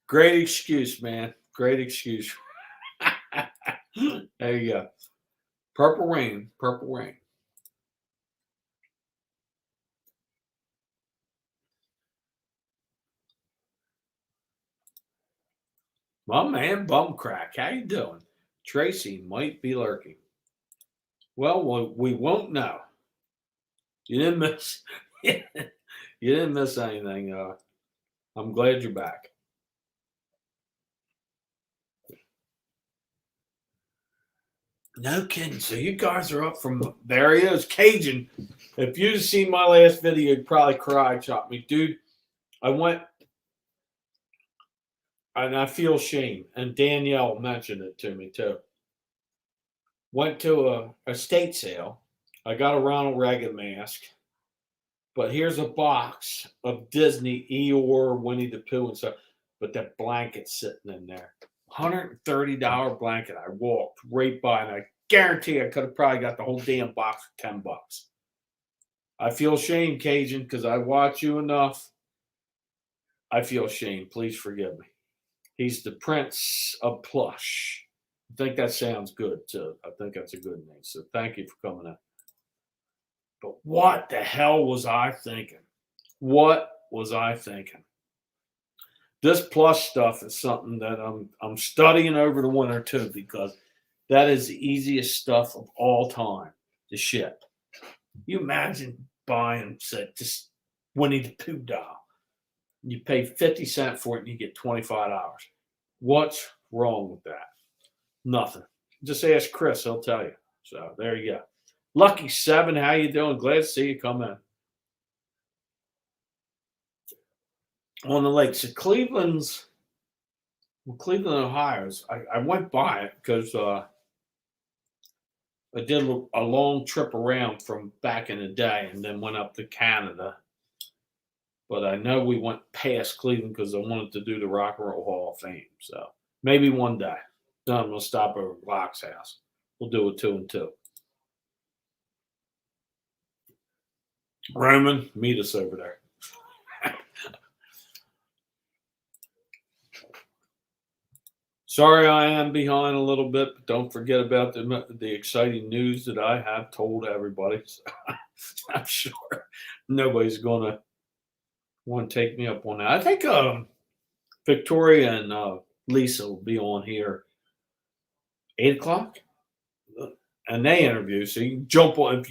Great excuse, man. Great excuse. There you go. Purple rain. Purple rain. My man Bumcrack, how you doing? Tracy might be lurking. Well, we won't know. You didn't miss. You didn't miss anything. I'm glad you're back. No kidding. So you guys are up from there. He is Cajun. If you'd seen my last video, you'd probably cry, chop me, dude. I went, and I feel shame. And Danielle mentioned it to me too. Went to a estate sale. I got a Ronald Reagan mask, but here's a box of Disney, Eeyore, Winnie the Pooh, and stuff. But that blanket's sitting in there. $130 blanket. I walked right by, and I guarantee I could have probably got the whole damn box for $10. I feel shame, Cajun, because I watch you enough. I feel shame. Please forgive me. He's the Prince of Plush. I think that sounds good too. I think that's a good name. So thank you for coming in. But what the hell was I thinking? What was I thinking? This plush stuff is something that I'm studying over the winter too, because that is the easiest stuff of all time to ship. You imagine buying, say, just Winnie the Pooh doll. You pay 50 cents for it and you get $25. What's wrong with that? Nothing. Just ask Chris, he'll tell you. So there you go. Lucky 7, how you doing? Glad to see you come in. On the lake. So Cleveland, Ohio's. I went by it because I did a long trip around from back in the day and then went up to Canada. But I know we went past Cleveland because I wanted to do the Rock and Roll Hall of Fame. So maybe one day. Then I'm going to stop over at Glock's house. We'll do a 2 and 2. Roman, meet us over there. Sorry I am behind a little bit, but don't forget about the exciting news that I have told everybody. So I'm sure nobody's going to want to take me up on that. I think Victoria and Lisa will be on here 8 o'clock, and they interview. So you can jump on if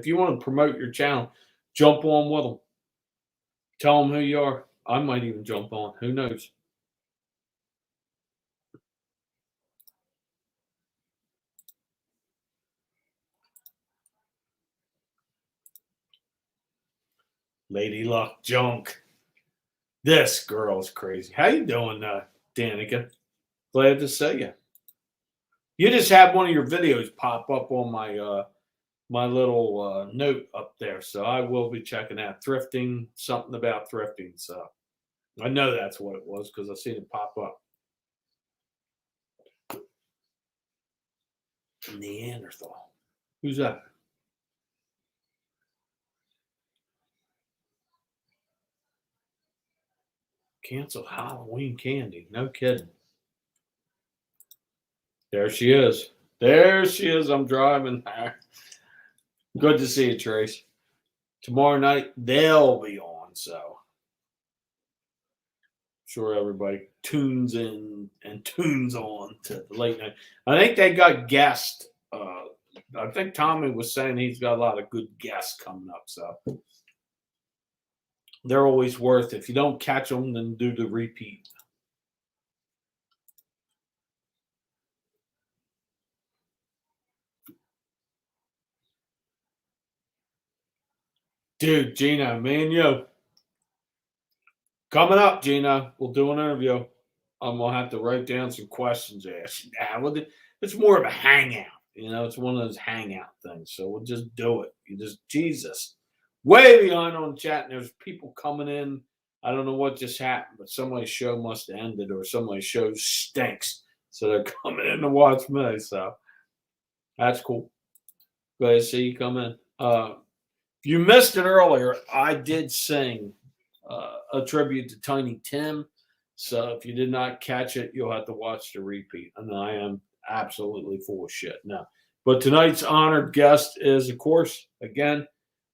you want to promote your channel, jump on with them. Tell them who you are. I might even jump on. Who knows? Lady Luck Junk. This girl's crazy. How you doing, Danica? Glad to see you. You just had one of your videos pop up on my my little note up there, so I will be checking out thrifting. Something about thrifting. So I know that's what it was because I seen it pop up. Neanderthal. Who's that? Canceled Halloween candy. No kidding. There she is. There she is. I'm driving. Good to see you, Trace. Tomorrow night they'll be on, so sure everybody tunes in and tunes on to the late night. I think they got guests. I think Tommy was saying he's got a lot of good guests coming up. So They're always worth it. If you don't catch them, then do the repeat. Dude, Gino, me and you. Coming up, Gino, we'll do an interview. I'm gonna have to write down some questions to ask. It's more of a hangout. It's one of those hangout things. So we'll just do it. You just Jesus, way behind on chat, and there's people coming in. I don't know what just happened, but somebody's show must have ended, or somebody's show stinks, so they're coming in to watch me. So that's cool. Glad to see you come in. If you missed it earlier, I did sing a tribute to Tiny Tim. So if you did not catch it, you'll have to watch the repeat. And I am absolutely full of shit. No. But tonight's honored guest is, of course, again,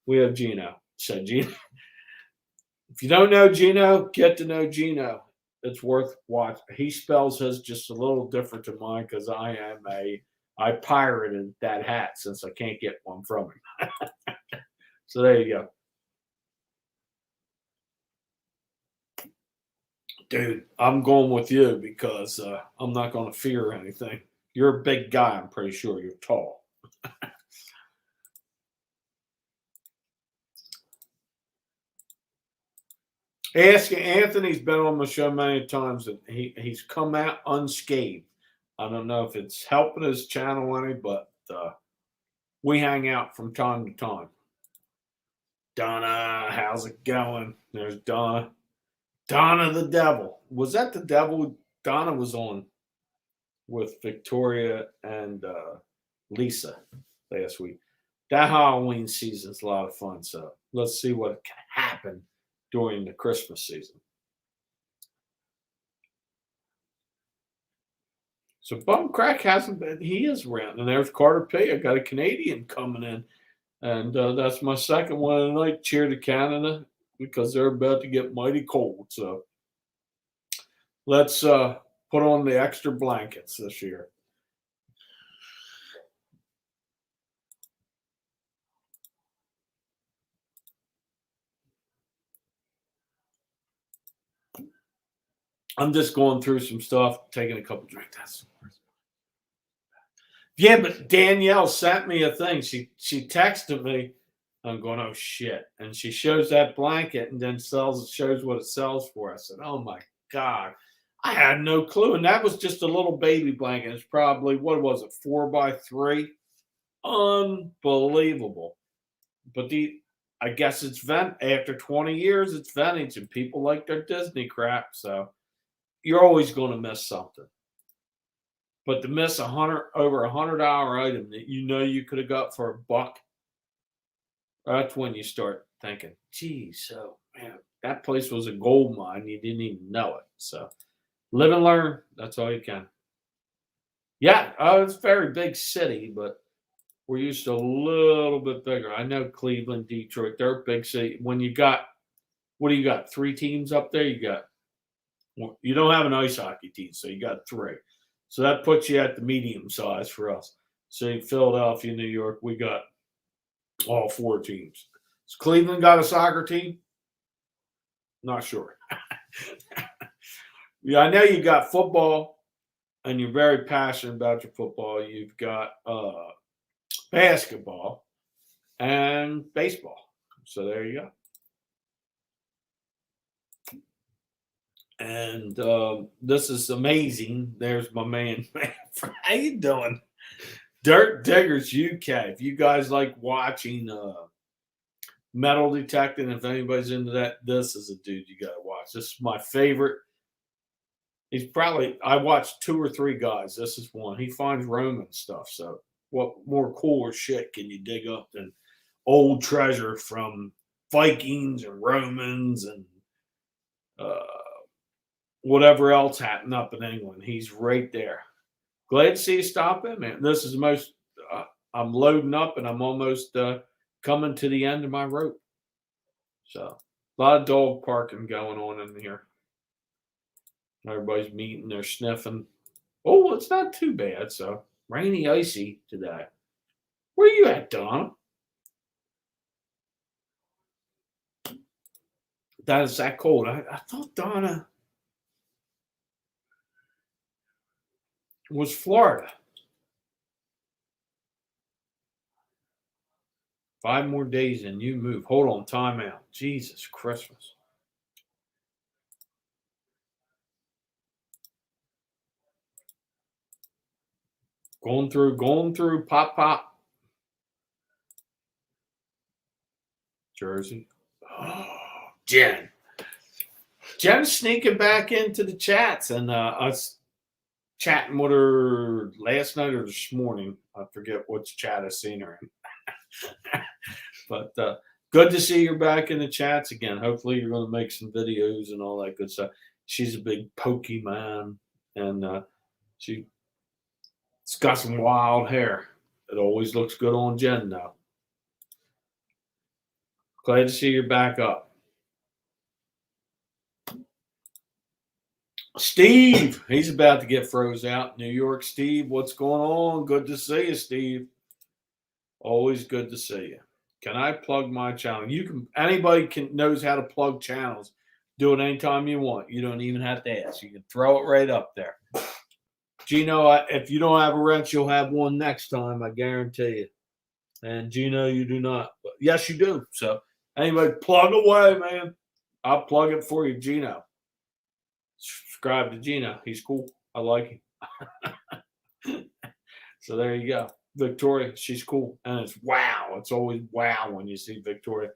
we have Gino. So Gino, if you don't know Gino, get to know Gino. It's worth watching. He spells his just a little different to mine because I pirated that hat since I can't get one from him. So there you go. Dude, I'm going with you because I'm not going to fear anything. You're a big guy, I'm pretty sure. You're tall. Ask Anthony's been on the show many times, and he's come out unscathed. I don't know if it's helping his channel any, but we hang out from time to time. Donna, how's it going? There's Donna. Donna the Devil. Was that the devil Donna was on with Victoria and Lisa last week? That Halloween season's a lot of fun. So let's see what can happen during the Christmas season. So Bum Crack hasn't been, he is around. And there's Carter P. I got a Canadian coming in. And that's my second one of the night. Cheer to Canada because they're about to get mighty cold. So let's put on the extra blankets this year. I'm just going through some stuff, taking a couple drinks. That's yeah, but Danielle sent me a thing. She texted me. I'm going, oh shit. And she shows that blanket and then shows what it sells for. I said, oh my God. I had no clue. And that was just a little baby blanket. It's probably, what was it, 4x3? Unbelievable. But I guess it's after 20 years, it's vintage and people like their Disney crap. So you're always going to miss something. But to miss over $100 item that you could have got for $1, that's when you start thinking, geez, so man, that place was a gold mine. You didn't even know it. So live and learn. That's all you can. Yeah, it's a very big city, but we're used to a little bit bigger. I know Cleveland, Detroit, they're a big city. When you got, what do you got? 3 teams up there? You don't have an ice hockey team, so you got 3. So that puts you at the medium size for us. So Philadelphia, New York, we got all 4 teams. Has Cleveland got a soccer team? Not sure. Yeah, I know you got football, and you're very passionate about your football. You've got basketball and baseball. So there you go. And this is amazing. There's my man. How you doing? Dirt Diggers UK. If you guys like watching metal detecting, if anybody's into that, this is a dude you gotta watch. This is my favorite. I watched 2 or 3 guys. This is one. He finds Roman stuff. So what more cooler shit can you dig up than old treasure from Vikings and Romans and whatever else happened up in England? He's right there. Glad to see you stop in, man. This is the most, I'm loading up and I'm almost coming to the end of my rope. So a lot of dog parking going on in here. Everybody's meeting, they're sniffing. Oh, it's not too bad. So rainy, icy today. Where you at, Donna? That is that cold. I thought Donna was Florida. 5 more days and you move. Hold on, time out. Jesus Christmas. Going through, pop. Jersey. Oh, Jen. Jen's sneaking back into the chats, and us chatting with her last night or this morning. I forget which chat I seen her in. But good to see you back in the chats again. Hopefully you're going to make some videos and all that good stuff. She's a big Pokemon, and she's got some wild hair. It always looks good on Jen now. Glad to see you back up. Steve, he's about to get froze out. New York, Steve, what's going on? Good to see you, Steve. Always good to see you. Can I plug my channel? You can. Anybody knows how to plug channels. Do it anytime you want. You don't even have to ask. You can throw it right up there. Gino, if you don't have a wrench, you'll have one next time. I guarantee you. And Gino, you do not. But yes, you do. So anybody, plug away, man. I'll plug it for you, Gino. Subscribe to Gino. He's cool. I like him. So there you go. Victoria, she's cool. And it's wow. It's always wow when you see Victoria.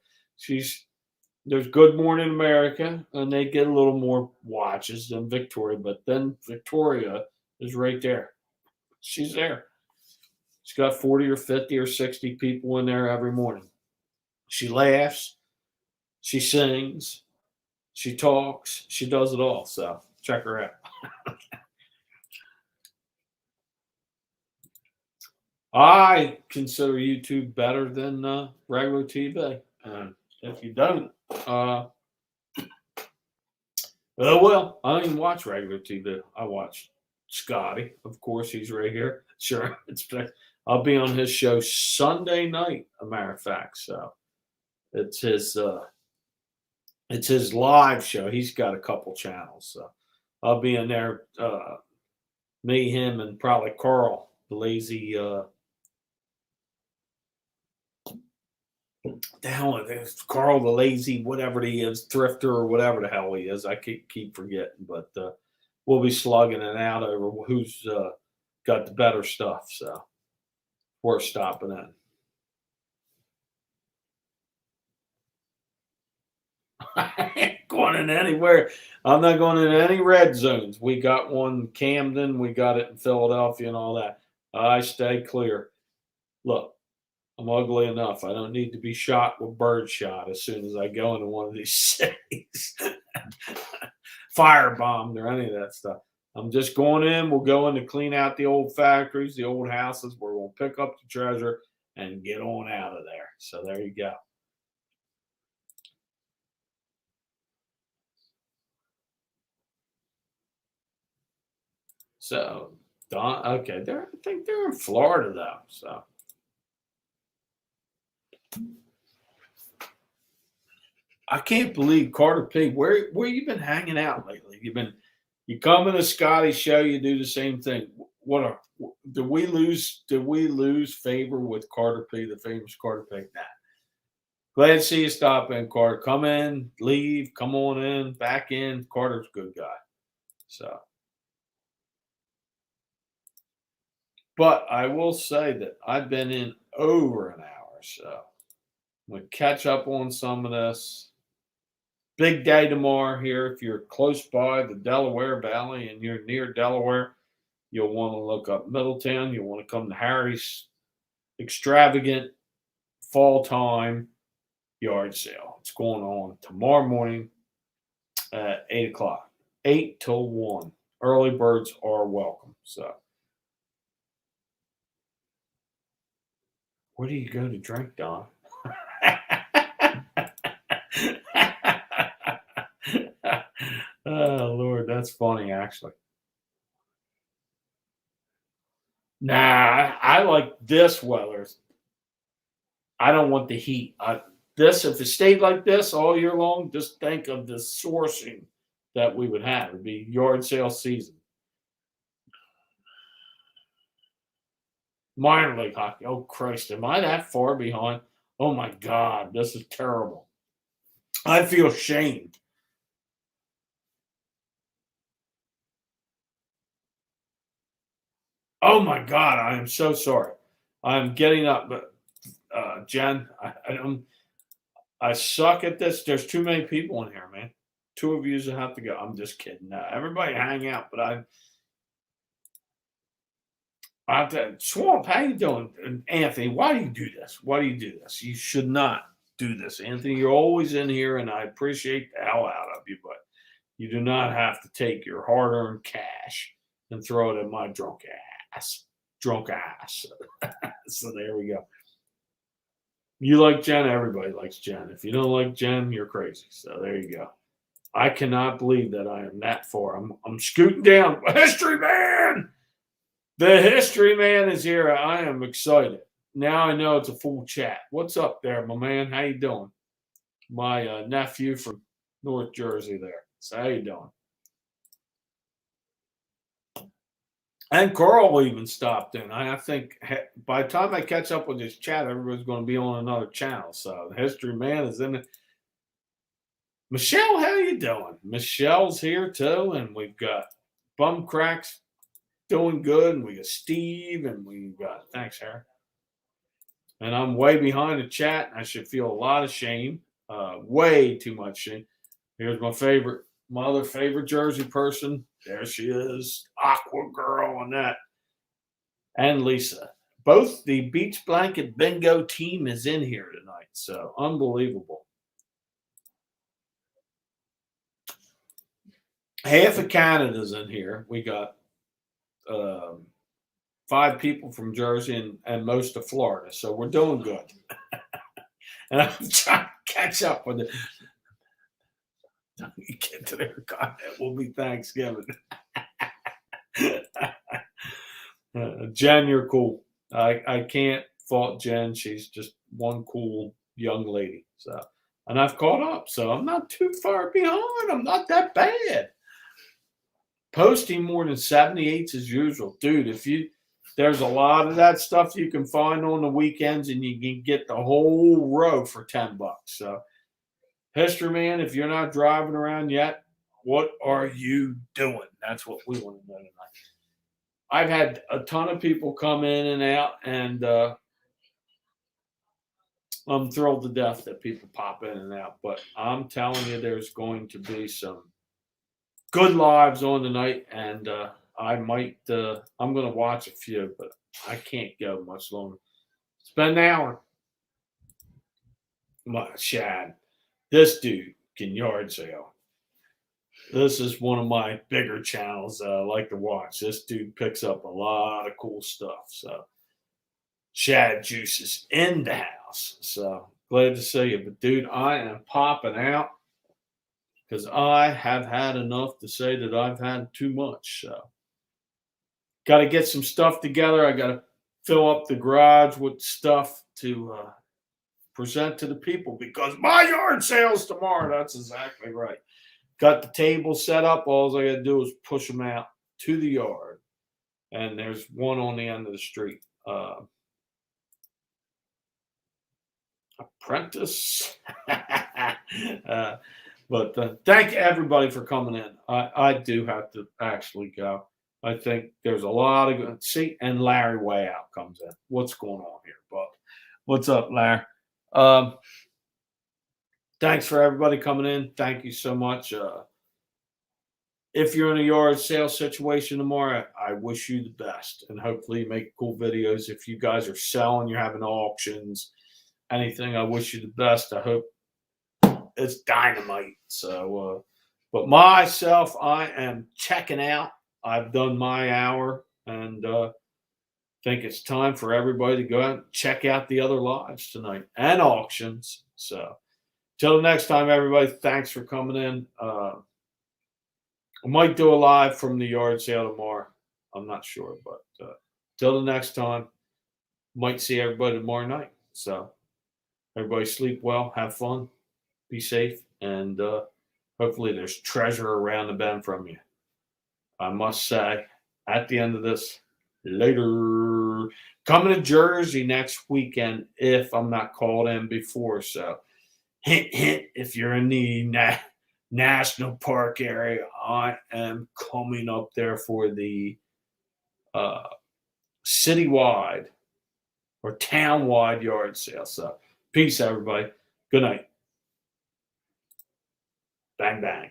There's Good Morning America, and they get a little more watches than Victoria, but then Victoria is right there. She's there. She's got 40 or 50 or 60 people in there every morning. She laughs. She sings. She talks. She does it all. So check her out. I consider YouTube better than regular TV. If you don't, oh well, I don't even watch regular TV. I watch Scotty. Of course, he's right here. Sure, I'll be on his show Sunday night. A matter of fact, so it's his live show. He's got a couple channels, so I'll be in there. Me, him, and probably Carl, the lazy. Down Carl the lazy, whatever he is, thrifter or whatever the hell he is. I keep forgetting, but we'll be slugging it out over who's got the better stuff. So worth stopping in. I ain't going in anywhere. I'm not going in any red zones. We got one in Camden, we got it in Philadelphia, and all that. I stay clear. Look. I'm ugly enough. I don't need to be shot with birdshot as soon as I go into one of these cities. Firebombed or any of that stuff. I'm just going in. We'll go in to clean out the old factories, the old houses. We're going to pick up the treasure and get on out of there. So there you go. So, okay. I think they're in Florida, though. So. I can't believe Carter P. Where you been hanging out lately? You come in a Scotty show, you do the same thing. Did we lose favor with Carter P, the famous Carter P? Nah. Glad to see you stop in, Carter. Come in, leave, come on in, back in. Carter's a good guy. So, but I will say that I've been in over an hour, so I'm gonna catch up on some of this. Big day tomorrow here. If you're close by the Delaware Valley and you're near Delaware, you'll want to look up Middletown. You'll want to come to Harry's extravagant fall time yard sale. It's going on tomorrow morning at 8 o'clock, 8 till 1. Early birds are welcome. So, where do you go to drink, Don? Oh, Lord, that's funny, actually. Nah, I like this weather. I don't want the heat. this, if it stayed like this all year long, just think of the sourcing that we would have. It'd be yard sale season. Minor league hockey. Oh, Christ. Am I that far behind? Oh, my God. This is terrible. I feel shamed. Oh, my God. I am so sorry. I'm getting up. But, Jen, I suck at this. There's too many people in here, man. Two of you have to go. I'm just kidding. No, everybody hang out, but I have to. Swamp, how you doing? And Anthony, why do you do this? Why do you do this? You should not do this, Anthony. You're always in here, and I appreciate the hell out of you, but you do not have to take your hard-earned cash and throw it in my drunk ass. Drunk ass. So there we go. You like Jen, everybody likes Jen. If you don't like Jen, you're crazy. So there you go. I cannot believe that I am that far. I'm scooting down. History man! The history man is here. I am excited. Now I know it's a full chat. What's up there, my man? How you doing? My nephew from North Jersey there. So how you doing? And Carl even stopped in. I think by the time I catch up with this chat, everybody's going to be on another channel. So the history man is in it. Michelle, how you doing? Michelle's here too, and we've got Bum Cracks doing good, and we got Steve, and we've got thanks, Harry. And I'm way behind the chat. I should feel a lot of shame, way too much shame. Here's my other favorite Jersey person. There she is, Aqua Girl, and that, and Lisa. Both the Beach Blanket Bingo team is in here tonight, so unbelievable. Half of Canada's in here. We got 5 people from Jersey and most of Florida. So we're doing good. And I'm trying to catch up with it. Get to their comment. It will be Thanksgiving. Jen, you're cool. I can't fault Jen. She's just one cool young lady. So, and I've caught up. So I'm not too far behind. I'm not that bad. Posting more than 78s as usual. Dude, there's a lot of that stuff you can find on the weekends, and you can get the whole row for $10. So, History Man, if you're not driving around yet, what are you doing? That's what we want to know tonight. I've had a ton of people come in and out, and I'm thrilled to death that people pop in and out. But I'm telling you, there's going to be some good lives on tonight, and I'm going to watch a few, but I can't go much longer. It's been an hour. Shad, this dude can yard sale. This is one of my bigger channels I like to watch. This dude picks up a lot of cool stuff. So Shad Juice is in the house. So glad to see you. But dude, I am popping out because I have had enough to say that I've had too much. So got to get some stuff together. I got to fill up the garage with stuff to present to the people because my yard sale's tomorrow. That's exactly right. Got the table set up. All I got to do is push them out to the yard. And there's one on the end of the street. Apprentice. But thank everybody for coming in. I do have to actually go. I think there's a lot of good. See, and Larry way out comes in. What's going on here, Buck? What's up, Larry? Thanks for everybody coming in. Thank you so much. If you're in a yard sale situation tomorrow, I wish you the best. And hopefully you make cool videos. If you guys are selling, you're having auctions, anything, I wish you the best. I hope it's dynamite. So, but myself, I am checking out. I've done my hour, and think it's time for everybody to go out and check out the other lives tonight and auctions. So, till the next time, everybody, thanks for coming in. I might do a live from the yard sale tomorrow. I'm not sure, but till the next time, might see everybody tomorrow night. So, Everybody sleep well, have fun, be safe, and hopefully there's treasure around the bend from you. I must say, at the end of this, later. Coming to Jersey next weekend if I'm not called in before. So, hint, hint, if you're in the national park area, I am coming up there for the uh, citywide or town-wide yard sale. So, peace, everybody. Good night. Bang, bang.